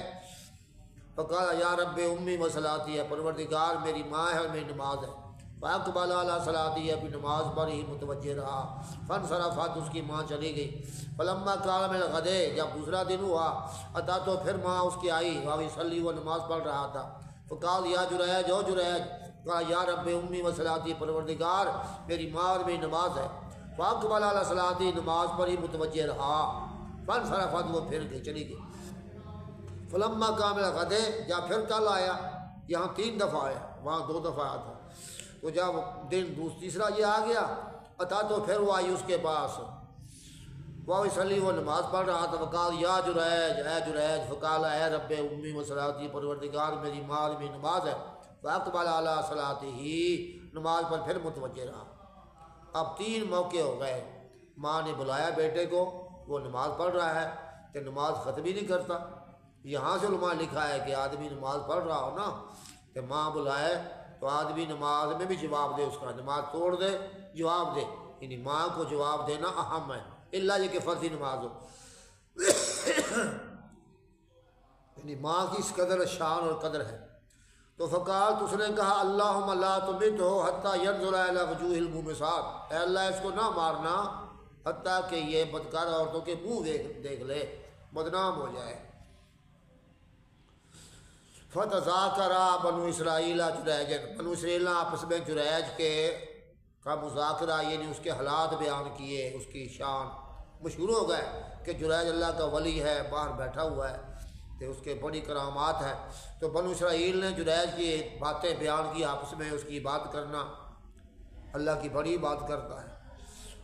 فقال یا رب امی و صلاتی، ہے پروردگار میری ماں ہے اور میری نماز ہے۔ فاقبل علی صلاتی، اپنی نماز پر ہی متوجہ رہا۔ فانصرفت، اس کی ماں چلی گئی۔ فلما کان من الغد، جب دوسرا دن ہوا، اتا تو پھر ماں اس کی آئی، وہ یصلی، وہ نماز پڑھ رہا تھا۔ فقال یا جریج، او جریج، قال یا رب امی و صلاتی، پروردگار میری ماں اور میری نماز ہے۔ فاقبل علی صلاتی، نماز پر ہی متوجہ رہا۔ فانصرفت، وہ پھر گئی، چلی گئی۔ فلما کان من الغد، جب پھر کل آیا، یہاں 3 دفعہ آیا، وہاں 2 دفعہ آیا تھا، تو جب دن تیسرا یہ آ گیا عطا تو پھر وہ آئی اس کے پاس، وہ وصلی وہ نماز پڑھ رہا تھا، فقال یا جریج اے جریج، فقال اے رب امی و صلاتی، پروردگار میری ماں میں نماز ہے، فاقبل علی صلاتی، نماز پر پھر متوجہ رہا۔ اب 3 موقع ہو گئے، ماں نے بلایا بیٹے کو، وہ نماز پڑھ رہا ہے کہ نماز ختم ہی نہیں کرتا۔ یہاں سے علماء لکھا ہے کہ آدمی نماز پڑھ رہا ہو نا کہ ماں بلائے تو آدمی نماز میں بھی جواب دے، اس کا نماز توڑ دے جواب دے، یعنی ماں کو جواب دینا اہم ہے، اللہ یہ کہ فرضی نماز ہو۔ یعنی ماں کی اس قدر شان اور قدر ہے۔ تو فقال، تو اس نے کہا اللہم لا تمتہ حتی ینظر الی وجوہ المومسات، اے اللہ اس کو نہ مارنا حتیٰ کہ یہ بدکار عورتوں کے منہ دیکھ لے، بدنام ہو جائے۔ فتذاکرا بنو اسرائیل جریج، بنو اسرائیل آپس میں جریج کے کا مذاکرہ، یعنی اس کے حالات بیان کیے، اس کی شان مشہور ہو گئے کہ جریج اللہ کا ولی ہے، باہر بیٹھا ہوا ہے، کہ اس کے بڑی کرامات ہیں۔ تو بنو اسرائیل نے جریج کی باتیں بیان کی، آپس میں اس کی بات کرنا، اللہ کی بڑی بات کرتا ہے۔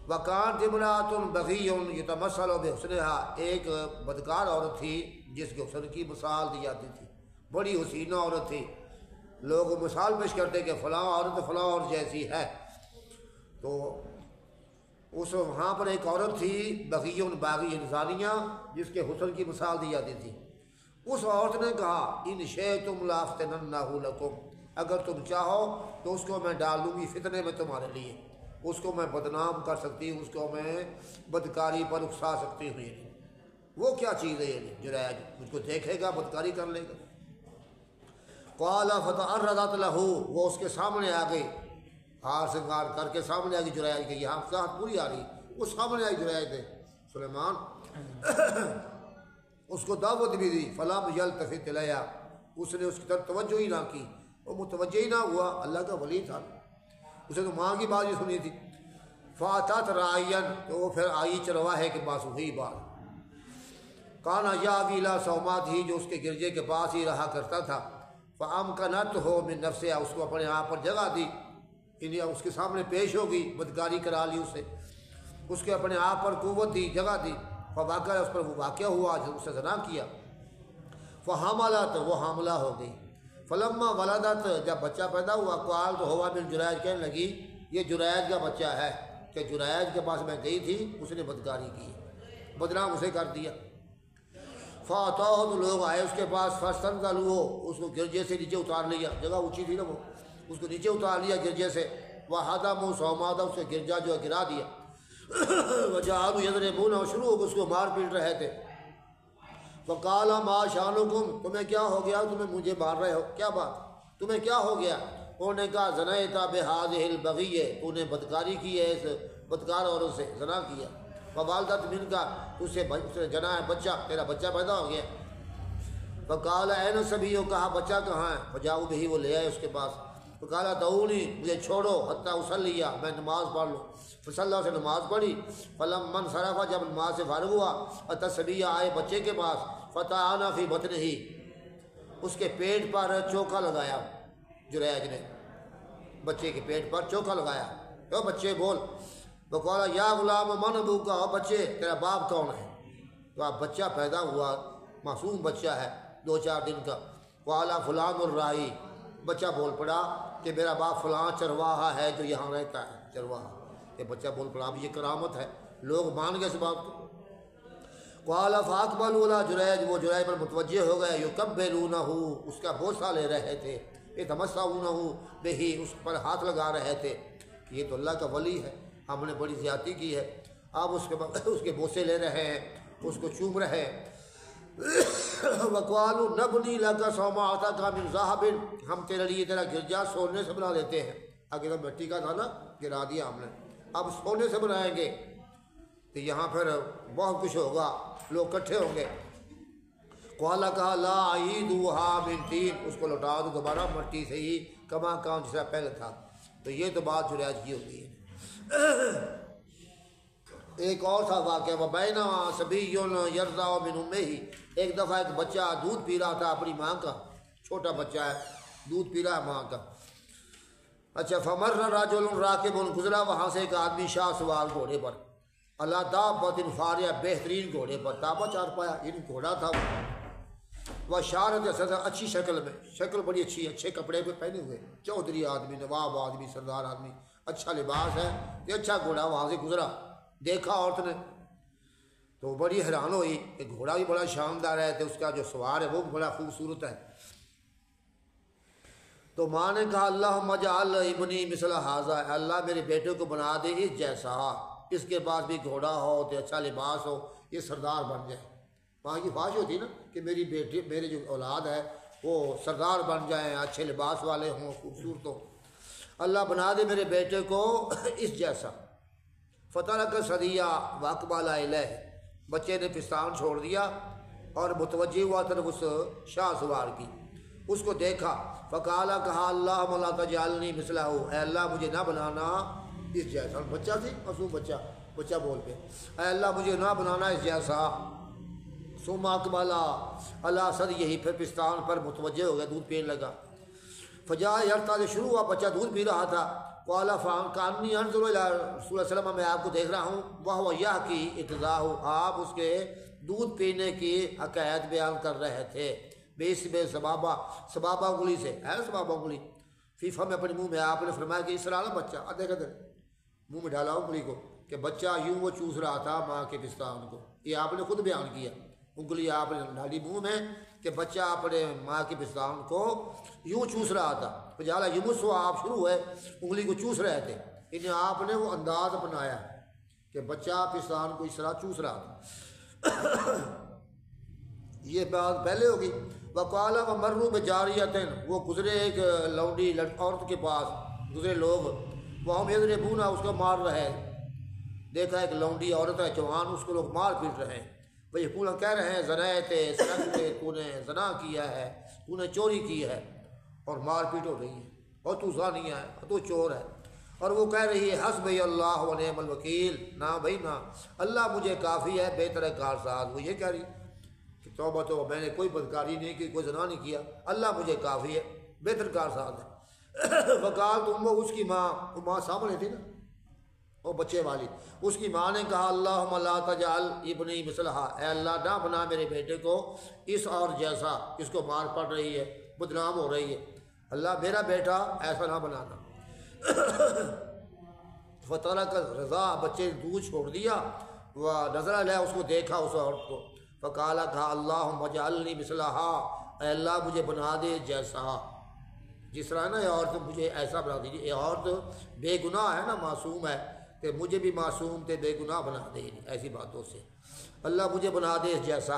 وَكَانَتِ امْرَأَةٌ بَغِيٌّ يُتَمَثَّلُ بِحُسْنِهَا، ایک بدکار عورت تھی جس کے حسن کی مثال دی جاتی تھی، بڑی حسینہ عورت تھی، لوگ مثال پیش کرتے کہ فلاں عورت فلاں عورت جیسی ہے۔ تو اس وہاں پر ایک عورت تھی بغیٌ، باغی انسانیہ، جس کے حسن کی مثال دی جاتی تھی۔ اس عورت نے کہا ان شئتم لافتننہ لکم، اگر تم چاہو تو اس کو میں ڈال دوں گی فتنے میں تمہارے لیے، اس کو میں بدنام کر سکتی ہوں، اس کو میں بدکاری پر اکسا سکتی ہوں۔ یعنی وہ کیا چیز ہے، یعنی جریج مجھ کو دیکھے گا بدکاری کر لے گا۔ قال فتعرضت لہ، وہ اس کے سامنے آ گئی، ہار سنگار کر کے سامنے آ گئی جریج کے، یہاں ساتھ پوری آ رہی، وہ سامنے آئی جریج نے سلیمان، اس کو دعوت بھی دی، فلم یلتفت الیہ، اس نے اس کی طرف توجہ ہی نہ کی، وہ متوجہ ہی نہ ہوا، اللہ کا ولی تھا، اسے تو ماں کی بات ہی سنی تھی۔ فاتت رائین، تو وہ پھر آئی چرواہے کے پاس، وہی بات، کانا یاوی الی صومات ہی، جو اس کے گرجے کے پاس ہی رہا کرتا تھا، فامکنتہ من نفسہا، اس کو اپنے آپ پر جگہ دی، یعنی اس کے سامنے پیش ہو گئی، بدکاری کرا لی اسے، اس کے اپنے آپ پر قوت دی، جگہ دی، فواقع اس پر وہ واقعہ ہوا جو اس سے زنا کیا، فحملت، وہ حاملہ ہو گئی، فلما ولدت، جب بچہ پیدا ہوا، قال تو ہوا بن جریج، کہنے لگی یہ جریج کا بچہ ہے، کہ جریج کے پاس میں گئی تھی، اس نے بدکاری کی، بدنام اسے کر دیا۔ فاتوہ، تو لوگ آئے اس کے پاس، فاستنزلوہ، اس کو گرجے سے نیچے اتار لیا، جگہ اونچی تھی نا وہ، اس کو نیچے اتار لیا گرجے سے، وہدموا صومعہ، اس سے گرجا جو ہے گرا دیا، وجعلوا یضربونہ، اور شروع ہو کے اس کو مار پیٹ رہے تھے۔ فقال ما شانکم، تمہیں کیا ہو گیا، تمہیں مجھے مار رہے ہو، کیا بات، تمہیں کیا ہو گیا؟ انہوں نے کہا زنیت بہذہ البغیہ، تو نے بدکاری کی ہے اس بدکار عورت سے، زنا کیا، فوالدت منک، اس سے جنا ہے بچہ، تیرا بچہ پیدا ہو گیا۔ فقال این الصبی، کہا بچہ کہاں ہے؟ فجاؤ بہ، وہ لے آئے اس کے پاس، فقال دعونی، مجھے چھوڑو، حتی اصلی، میں نماز پڑھ لوں، فصلی، سے نماز پڑھی، فلما انصرف، جب نماز سے فارغ ہوا، اتى الصبی، آئے بچے کے پاس، فطعن فی بطنہ، اس کے پیٹ پر چوکا لگایا، جریج نے بچے کے پیٹ پر چوکا لگایا، او بچے بول، وقال یا غلام من ابوک، او بچے تیرا باپ کون ہے؟ تو اب بچہ پیدا ہوا، معصوم بچہ ہے 2-4 دن کا، قال فلان الراعی، بچہ بول پڑا کہ میرا باپ فلاں چرواہا ہے جو یہاں رہتا ہے، چرواہا، یہ بچہ بول پڑا، اب یہ کرامت ہے، لوگ مان گئے اس بات کو۔ قال فاقبلوا الی جریج، وہ جریج پر متوجہ ہو گئے، یقبلونہ، اس کا بوسہ لے رہے تھے، یتمسحونہ بہ، اس پر ہاتھ لگا رہے تھے کہ یہ تو اللہ کا ولی ہے، ہم نے بڑی زیادتی کی ہے، اب اس کے بوسے لے رہے ہیں، اس کو چوم رہے ہیں۔ وقالوا نبنی لک صومعتک من ذہب، ہم تیرے لیے تیرا گرجا سونے سے بنا دیتے ہیں، اگر مٹی کا تھا نا گرا دیا ہم نے، اب سونے سے بنائیں گے، تو یہاں پھر بہت کچھ ہوگا، لوگ اکٹھے ہوں گے۔ قال، کہا لا اعیدوها من طین، اس کو لوٹا دو دوبارہ مٹی سے ہی، کما کان، جیسا پہلے تھا۔ تو یہ تو بات جریج کی ہوتی ہے۔ ایک اور تھا واقعہ، وبینما صبی یرضع من امہ، ایک دفعہ ایک بچہ دودھ پی رہا تھا اپنی ماں کا، چھوٹا بچہ ہے، دودھ پی رہا ہے ماں کا، اچھا فمر رجل راکب گزرا وہاں سے ایک آدمی شاہ سوار گھوڑے پر، اللہ دابۃ فاریہ بہترین گھوڑے پر، دابہ چار پایا یعنی گھوڑا تھا وہ شارت صدر اچھی شکل میں، شکل بڑی اچھی ہے، اچھے کپڑے پہ پہنے ہوئے، چودھری آدمی، نواب آدمی، سردار آدمی، اچھا لباس ہے، یہ اچھا گھوڑا وہاں سے گزرا، دیکھا عورت نے تو بڑی حیران ہوئی کہ گھوڑا بھی بڑا شاندار ہے تو اس کا جو سوار ہے وہ بھی بڑا خوبصورت ہے۔ تو ماں نے کہا اللہم اجعل ابنی مثل ھذا، اللہ میرے بیٹے کو بنا دے اس جیسا، اس کے پاس بھی گھوڑا ہو تو اچھا لباس ہو، یہ سردار بن جائے۔ وہاں کی خواہش ہوتی نا کہ میری بیٹی، میرے جو اولاد ہے وہ سردار بن جائیں، اچھے لباس والے ہوں، خوبصورت ہوں، اللہ بنا دے میرے بیٹے کو اس جیسا۔ فترک صدیہ واقبل الیہ، بچے نے پستان چھوڑ دیا اور متوجہ ہوا طرف اس شاہ سوار کی، اس کو دیکھا، فقالا کہا اللہم لا تجعلنی مثلہ، اے اللہ مجھے نہ بنانا اس جیسا۔ بچہ تھی معصوم بچہ بول پہ، اے اللہ مجھے نہ بنانا اس جیسا۔ ثم اقبل علی صدیہ، پھر پستان پر متوجہ ہو گیا، دودھ پینے لگا، فجاء یرتع، شروع ہوا بچہ دودھ پی رہا تھا، قال فکأنی انظر الی رسول اللہ صلی اللہ علیہ وسلم، میں آپ کو دیکھ رہا ہوں، وہو یحکی اقضاءہ، آپ اس کے دودھ پینے کی حکایت بیان کر رہے تھے، باسم سبابہ، سبابہ انگلی سے، ہے سبابہ انگلی، فی فم، اپنے منہ میں، آپ نے فرمایا کہ اس طرح نا بچہ دیکھا دے منہ میں ڈالا انگلی کو، کہ بچہ یوں وہ چوس رہا تھا ماں کے پستان کو، یہ آپ نے خود بیان کیا، انگلی آپ نے ڈالی منہ میں کہ بچہ اپنے ماں کے پستان کو یوں چوس رہا تھا، فجعل یمسو، آپ شروع ہوئے انگلی کو چوس رہے تھے، انہیں آپ نے وہ انداز اپنایا کہ بچہ پستان کو اس طرح چوس رہا تھا۔ یہ بات پہلے ہوگی۔ وقال ومروا بجاریۃ، وہ گزرے ایک لونڈی عورت کے پاس، گزرے لوگ، وہم یضربون، اس کو مار رہے، دیکھا ایک لونڈی عورت ہے جوان، اس کو لوگ مار پیٹ رہے ہیں، وہ یقول کہہ رہے ہیں زنیت، سرقت، تو نے زنا کیا ہے، تو نے چوری کی ہے، اور مار پیٹ ہو رہی ہے، اور تو زانی ہے، اور تو چور ہے، اور وہ کہہ رہی ہے حسبی اللہ و نعم الوکیل، نہ بھائی نہ، اللہ مجھے کافی ہے، بہتر ہے کارساز۔ وہ یہ کہہ رہی کہ توبہ توبہ، میں نے کوئی بدکاری نہیں کی، کوئی زنا نہیں کیا، اللہ مجھے کافی ہے، بہتر کارساز ہے۔ وقال، تم وہ اس کی ماں، وہ ماں سامنے تھی نا وہ بچے والی، اس کی ماں نے کہا اللہم لا تجعل ابنی مثلہا، اے اللہ نہ بنا میرے بیٹے کو اس اور جیسا، اس کو مار پڑ رہی ہے، بدنام ہو رہی ہے، اللہ میرا بیٹا ایسا نہ بنانا۔ فترک رضا، بچے نے دودھ چھوڑ دیا، وہ نظر علیہ، اس کو دیکھا اس عورت کو، فقالا، کہا اللہم اجعلنی مثلہا، اے اللہ مجھے بنا دے جیسا، جس طرح نا یہ عورت مجھے ایسا بنا دیجیے، یہ عورت بے گناہ ہے نا، معصوم ہے، کہ مجھے بھی معصوم تھے بے گناہ بنا دے ایسی باتوں سے، اللہ مجھے بنا دے جیسا۔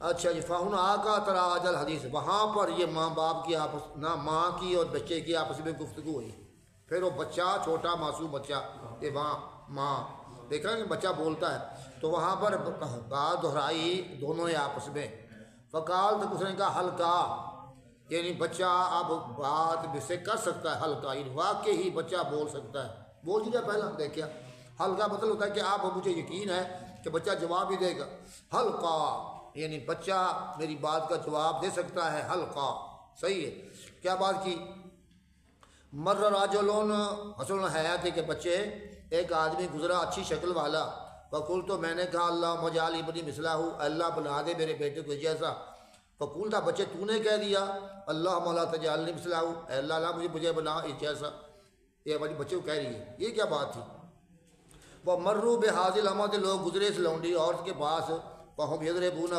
اچھا جی، فہن آقا تراج الحدیث، وہاں پر یہ ماں باپ کی آپس، نہ ماں کی اور بچے کی آپس میں گفتگو ہوئی، پھر وہ بچہ چھوٹا معصوم بچہ کہ وہاں ماں دیکھا کہ بچہ بولتا ہے، تو وہاں پر بات دہرائی دونوں نے آپس میں، فقال، تو اس نے کہا ہلکا، یعنی بچہ اب بات سے کر سکتا ہے، ہلکا یعنی واقعی ہی بچہ بول سکتا ہے، بول دیا پہلا دیکھا، ہلکا مطلب ہوتا ہے کہ آپ مجھے یقین ہے کہ بچہ جواب ہی دے گا، ہلکا یعنی بچہ میری بات کا جواب دے سکتا ہے، ہلکا صحیح ہے۔ کیا بات کی؟ مر راجلون، حسن حیات ہے کہ بچے، ایک آدمی گزرا اچھی شکل والا، فقول، تو میں نے کہا اللہ اجعل ابنی مثلہ، اللہ بنا دے میرے بیٹے کو جیسا، فقول تھا بچے، تو نے کہہ دیا اللہم لا تجعلنی مثلہ، اے اللہ مجھے بنا اس جیسا، یہ ہماری بچے کو کہہ رہی ہے، یہ کیا بات تھی؟ وہ مروا بہذی الامۃ، لوگ گزرے اس لونڈی عورت کے پاس، فہم یضربونہ،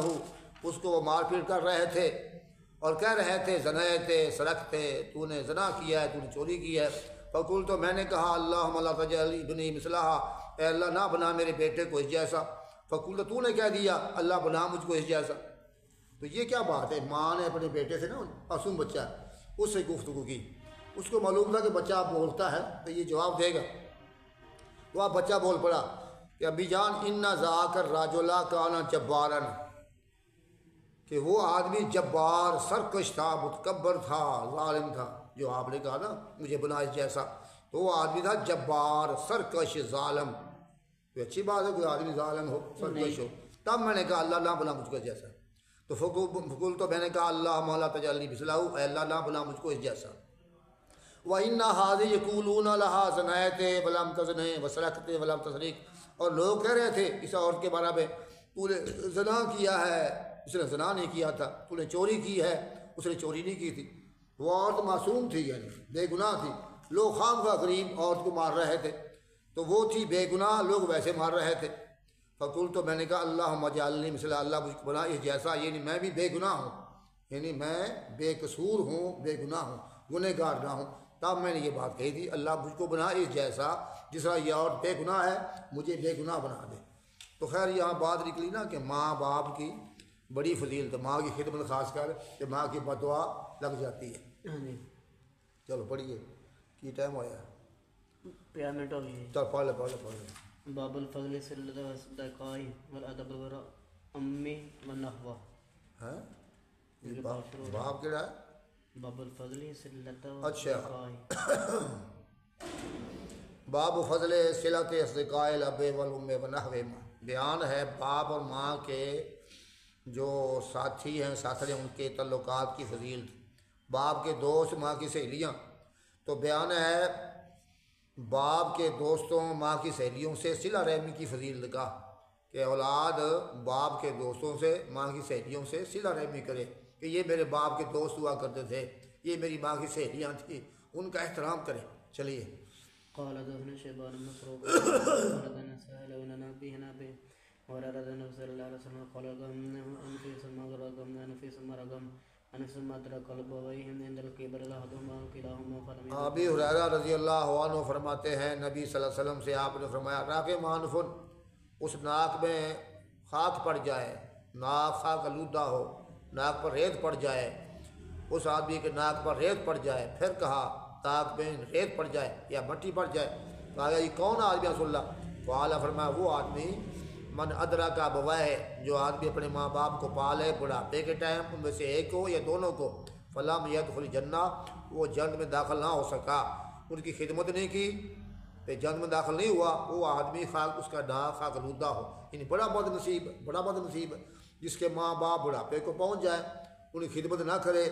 اس کو وہ مار پیٹ کر رہے تھے، اور کہہ رہے تھے زنیت، سرقت، تو نے زنا کیا ہے، تو نے چوری کی ہے، فقول، تو میں نے کہا اللہم لا تجعل ابنی مثلہ، اے اللہ نہ بنا میرے بیٹے کو اس جیسا، فقول، تو نے کہہ دیا اللہ بنا مجھ کو اس جیسا۔ تو یہ کیا بات ہے؟ ماں نے اپنے بیٹے سے نا، معصوم بچہ اس سے گفتگو کی، اس کو معلوم تھا کہ بچہ بولتا ہے تو یہ جواب دے گا، تو آپ بچہ بول پڑا کہ ابی جان ان ذاک الرجل کان جبارا، کہ وہ آدمی جبار، سرکش تھا، متکبر تھا، ظالم تھا، جو آپ نے کہا نا مجھے بنا اس جیسا، تو وہ آدمی تھا جبار، سرکش، ظالم۔ تو اچھی بات ہے کہ آدمی ظالم ہو، سرکش ہو، تب میں نے کہا اللہ نہ بنا مجھ کو جیسا، تو فقول، تو میں نے کہا اللہ لا تجعلنی مثلہ، اے اللہ نہ بنا مجھ کو اس جیسا۔ وَإِنَّ هَٰذِهِ يَقُولُونَ لَهَا زَنَيْتَ وَلَمْ تَزْنِ وَسَرَقْتَ وَلَمْ تَسْرِقْ، اور لوگ کہہ رہے تھے اس عورت کے بارے میں تو نے زنا کیا ہے، اس نے زنا نہیں کیا تھا، تو نے چوری کی ہے، اس نے چوری نہیں کی تھی۔ وہ عورت معصوم تھی، یعنی بے گناہ تھی، لوگ خام خواہ غریب عورت کو مار رہے تھے، تو وہ تھی بے گناہ، لوگ ویسے مار رہے تھے۔ فقلت، تو میں نے کہا اللہم اجعلنی مثل، اللہ مجھ کو بنا اس جیسا، یعنی میں بھی بے گناہ ہوں، یعنی میں بے قصور ہوں، بے گناہ ہوں، گنہگار نہ ہوں۔ تب میں نے یہ بات کہی تھی اللہ مجھ کو بنا اس جیسا، جس طرح یہ عورت بے گناہ ہے مجھے بے گناہ بنا دے۔ تو خیر یہاں بات نکلی نا کہ ماں باپ کی بڑی فضیلت، ماں کی خدمت خاص کر کہ ماں کی بد دعا لگ جاتی ہے۔ چلو پڑھیے، کی ٹائم ہوا ہے؟ پیمنٹ ہو گئی۔ چل پڑھ لے۔ باب الفضل صلۃ الصدقاء والادب والامی والنحو۔ ہے باب کیڑا ہے؟ باب الفضل صلۃ اچھا، الصدقاء۔ باب فضل صلۃ اصدقاء الاب والام ونحو، بیان ہے باپ اور ماں کے جو ساتھی ہیں، ساتھی ہیں، ان کے تعلقات کی فضیلت۔ باپ کے دوست، ماں کی سہیلیاں، تو بیان ہے باپ کے دوستوں، ماں کی سہیلیوں سے صلہ رحمی کی فضیلت کا، کہ اولاد باپ کے دوستوں سے، ماں کی سہیلیوں سے صلہ رحمی کرے، کہ یہ میرے باپ کے دوست ہوا کرتے تھے، یہ میری ماں کی سہیلیاں تھیں، ان کا احترام کرے۔ چلیے۔ قال حدثنا شيبان بن مسروق قال حدثنا سهيل بن نبيه نبي ورد النبي صلى الله عليه وسلم قال ان في سما رقم ان في سما رقم ان سما ترك البويهم عند الكبر لهما كلاهما فلم ابی ہریرہ رضی اللہ عنہ فرماتے ہیں نبی صلی اللہ علیہ وسلم سے آپ نے فرمایا راغم انفن، اس ناک میں خاک پڑ جائے، ناک خاک آلودہ ہو، ناک پر ریت پڑ جائے، اس آدمی کے ناک پر ریت پڑ جائے، پھر کہا تاک میں ریت پڑ جائے یا مٹی پڑ جائے، کہا یہ کون آدمی رسول اللہ؟ فعلا فرمایا وہ آدمی من ادرک ابویہ، جو آدمی اپنے ماں باپ کو پالے بڑھاپے کے ٹائم، ان میں سے ایک کو یا دونوں کو، فلم یدخل الجنہ، وہ جنت میں داخل نہ ہو سکا، ان کی خدمت نہیں کی، پھر جنت میں داخل نہیں ہوا، وہ آدمی خاک، اس کا ناک خاک آلودہ ہو، یعنی بڑا بد نصیب جس کے ماں باپ بڑھاپے کو پہنچ جائے، ان کی خدمت نہ کرے،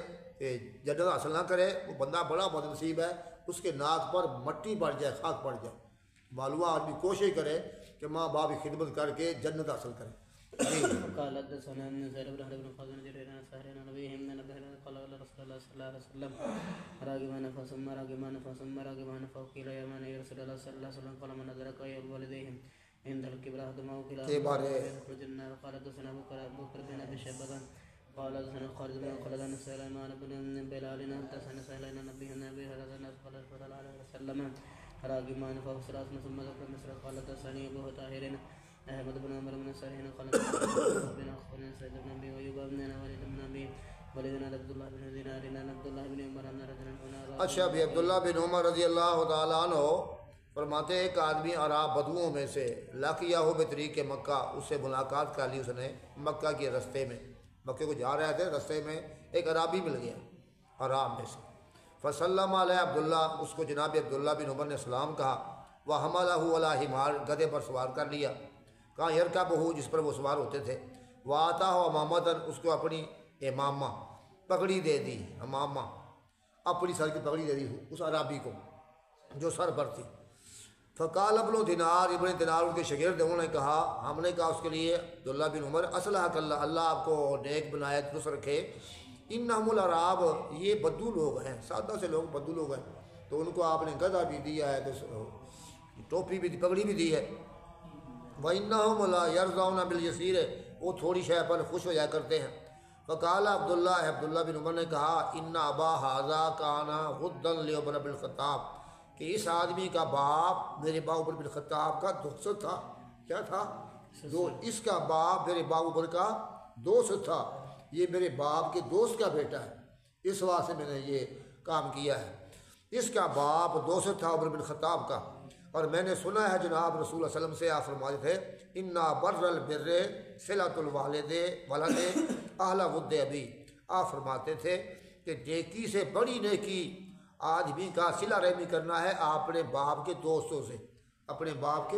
جنت حاصل نہ کرے، وہ بندہ بڑا بد نصیب ہے، اس کے ناک پر مٹی پڑ جائے، خاک پڑ جائے۔ معلوم آدمی کوشش کرے کہ ماں باپ کی خدمت کر کے جنت حاصل کرے۔ قال حدثنا زيد بن حرب بن خالد جرير سهر نبيه من نبه قال رسول الله صلى الله عليه وسلم راغبان فقيل يا من يا رسول الله صلى الله عليه وسلم قال من ادرك والديهم عند الكبر احدهما يخرج النار قال حدثنا بكر بن ابي شيبه قال حدثنا خالد بن خالد بن سليمان بن بلال حدثنا سهل بن نبي هذا الناس قال صلى الله عليه وسلم راغبان فوسرات ثم ذكر مصر قال حدثني ابو طاهر احمد بن عمر بن سرحين قال بن اخبرنا سيد بن ابي ويوب بن وليد بن ابي وليد بن عبد الله بن دينار بن عبد الله بن عمر بن رجل۔ اچھا بھی عبداللہ بن عمر رضی اللہ تعالیٰ عنہ فرماتے ہیں ایک آدمی عرب بدوؤں میں سے لقیہ ہو بطریق مکہ، اس سے ملاقات کر لی اس نے مکہ کے رستے میں، مکے کو جا رہے تھے، رستے میں ایک عربی مل گیا عرب میں سے، فسلم علیہ عبداللہ، اس کو جناب عبداللہ بن عمر نے سلام کہا، وحملہ علی حمار، گدھے پر سوار کر لیا، کہاں یرکبہ، جس پر وہ سوار ہوتے تھے، وآتاہ امامۃ، اس کو اپنی امامہ پگڑی دے دی، امامہ اپنی سر کی پگڑی دے دی اس عربی کو جو سر پر تھی۔ فقال ابن دینار، ابن دینار ان کے شاگرد، انہوں نے کہا، ہم نے کہا اس کے لیے عبداللہ بن عمر اصلحک اللہ، اللہ آپ کو نیک بنائے، درست رکھے، انہم العراب، یہ بدو لوگ ہیں، سادہ سے لوگ بدو لوگ ہیں، تو ان کو آپ نے گدھا بھی دیا ہے، ٹوپی بھی دی، پگڑی بھی دی ہے، وَإِنَّهُمْ لَا يَرْضَوْنَ بِالْيَسِيرِ، وہ تھوڑی شے پر خوش ہو جایا کرتے ہیں۔ فقال عبداللہ بن عمر نے کہا، ان ابا ھذا کان غدا لعمر بن الخطاب، کہ اس آدمی کا باپ میرے باپ عمر بن الخطاب کا دوست تھا، کیا تھا؟ اس کا باپ میرے باپ عمر کا دوست تھا، یہ میرے باپ کے دوست کا بیٹا ہے، اس واسطے میں نے یہ کام کیا ہے۔ اس کا باپ دوست تھا عمر بن الخطاب کا، اور میں نے سنا ہے جناب رسول اللہ علیہ وسلم سے آپ فرماتے تھے، انا بر البر صلۃ الوالد ولد اہل ود ابی، آپ فرماتے تھے کہ نیکی سے بڑی نیکی آدمی کا صلہ رحمی کرنا ہے اپنے باپ کے دوستوں سے، اپنے باپ کے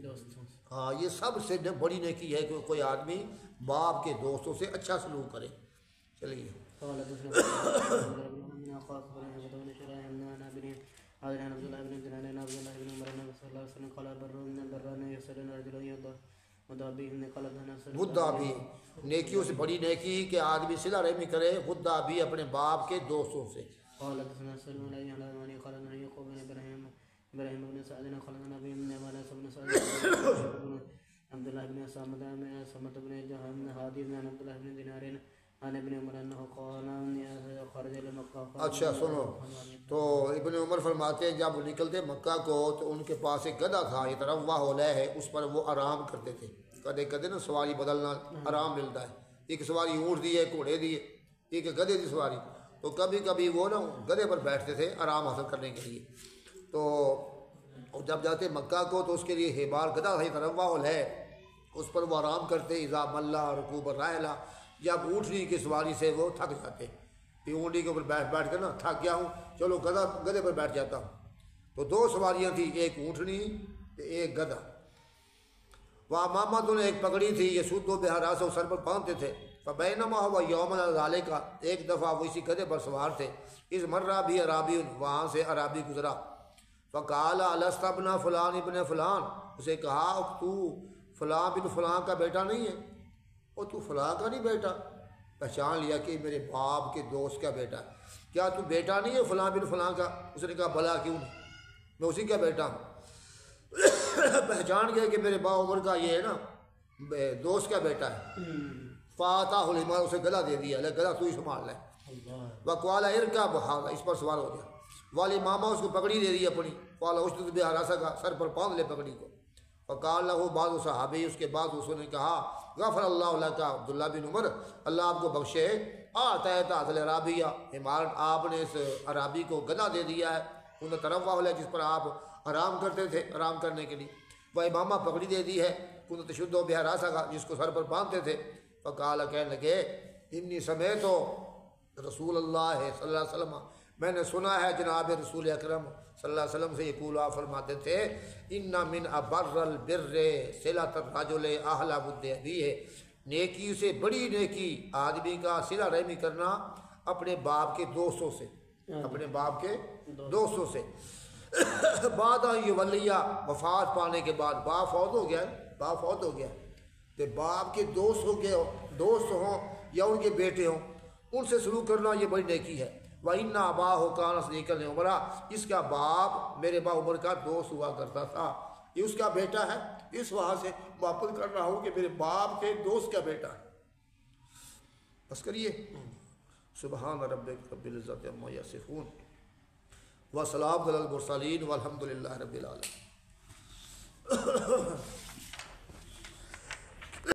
دوستوں سے، ہاں یہ سب سے بڑی نیکی ہے کہ کوئی آدمی باپ کے دوستوں سے اچھا سلوک کرے۔ چلیے۔ حضرت عبد الله بن دينار عن عبد الله بن عمر النبي صلى الله عليه وسلم قال بران يسرن رجل مدابی نے قال ودا بھی نیکیوں سے بڑی نیکی کہ آدمی صلہ رحمی کرے، ودا بھی اپنے باپ کے دوستوں سے. قال حدثنا سلم بن علي قال ان يعقوب بن ابراهيم بن سعد قال النبي من مالك بن سعد عبد الله بن سمت بن جهنم هادي بن عبد الله بن دينار عن ابن عمر انه قال خرج الى مکہ. اچھا سنو، تو ابن عمر فرماتے ہیں جب وہ نکلتے مکہ کو تو ان کے پاس ایک گدھا تھا، یہ تروہ علیہ ہے، اس پر وہ آرام کرتے تھے. کدے کدے نا سواری بدلنا آرام ملتا ہے، ایک سواری اونٹ دی ہے، گھوڑے دی ہے، ایک گدھے دی سواری، تو کبھی کبھی وہ نا گدھے پر بیٹھتے تھے آرام حاصل کرنے کے لیے. تو جب جاتے مکہ کو تو اس کے لیے ہیبار گدھا تھا، یہ تروہ علیہ، اس پر وہ آرام کرتے. اذا ملا رکوب الراحلہ، جب اونٹنی کی سواری سے وہ تھک جاتے، کہ اونٹنی کے اوپر بیٹھ کر نا تھک گیا ہوں، چلو گدھے پر بیٹھ جاتا ہوں. تو دو سواریاں تھیں، ایک اونٹنی ایک گدھا. وہاں محمد نے ایک پگڑی تھی، یہ سود و بہارا سے سر پر باندھتے تھے. فبینما ہوا یوم الرالے کا، ایک دفعہ وہ اسی گدھے پر سوار تھے. اس مرہ بھی عرابی، وہاں سے عرابی گزرا. فقال الست ابن فلان ابن فلان، اسے کہا تو فلاں بن فلاں کا بیٹا نہیں ہے؟ اور تو فلاں کا نہیں بیٹا؟ پہچان لیا کہ میرے باپ کے دوست کا بیٹا ہے. کیا تو بیٹا نہیں ہے فلاں بن فلاں کا؟ اس نے کہا بلا کیوں نہیں، میں اسی کا بیٹا ہوں. پہچان گیا کہ میرے با عمر کا یہ ہے نا دوست کا بیٹا ہے. فاتح الحمار، اسے گلا دے دیا، لے گلا تو ہی سنبھال لے. وقال ارکب بہاغا، اس پر سوار ہو گیا. والی ماما اس کو پگڑی دے دی اپنی. قال اشدد بہارا کا، سر پر باندھ لے پگڑی کو. فقال له بعض صحابی، اس کے بعد اس نے کہا غفر اللہ لک عبداللہ بن عمر، اللہ آپ کو بخشے. آتیت العرابیہ، ہمار آپ نے اس عرابی کو گدھا دے دیا ہے، انہیں تروہ علیہ جس پر آپ آرام کرتے تھے، آرام کرنے کے لیے. وہ امامہ پگڑی دے دی ہے، انہیں تشد و بہراسا کا، جس کو سر پر باندھتے تھے. فقال، کہنے لگے انی سمیت رسول اللہ صلی اللہ علیہ وسلم، میں نے سنا ہے جناب رسول اکرم صلی اللہ علیہ وسلم سے یقول، آپ فرماتے تھے ان من ابر البر صلۃ الرجل اہل ود ابیہ، نیکی سے بڑی نیکی آدمی کا صلہ رحمی کرنا اپنے باپ کے دوستوں سے، اپنے باپ کے دوستوں سے. بعد یہ ولیہ، وفات پانے کے بعد باپ فوت ہو گیا، باپ فوت ہو گیا تو باپ کے دوست ہو گئے، دوست ہوں یا ان کے بیٹے ہوں، ان سے سلوک کرنا یہ بڑی نیکی ہے. وَإِنَّ أَبَاهُ كَانَ صَدِيقًا لِعُمَرَ، اس کا باپ میرے با عمر کا دوست ہوا کرتا تھا. یہ اس کا بیٹا ہے، اس وہاں سے واپس کر رہا ہوں کہ میرے باپ کے دوست کا بیٹا ہے. بس کریے. سبحان ربک رب العزت عما یصفون وسلام علی المرسلین والحمد للہ رب العالمین.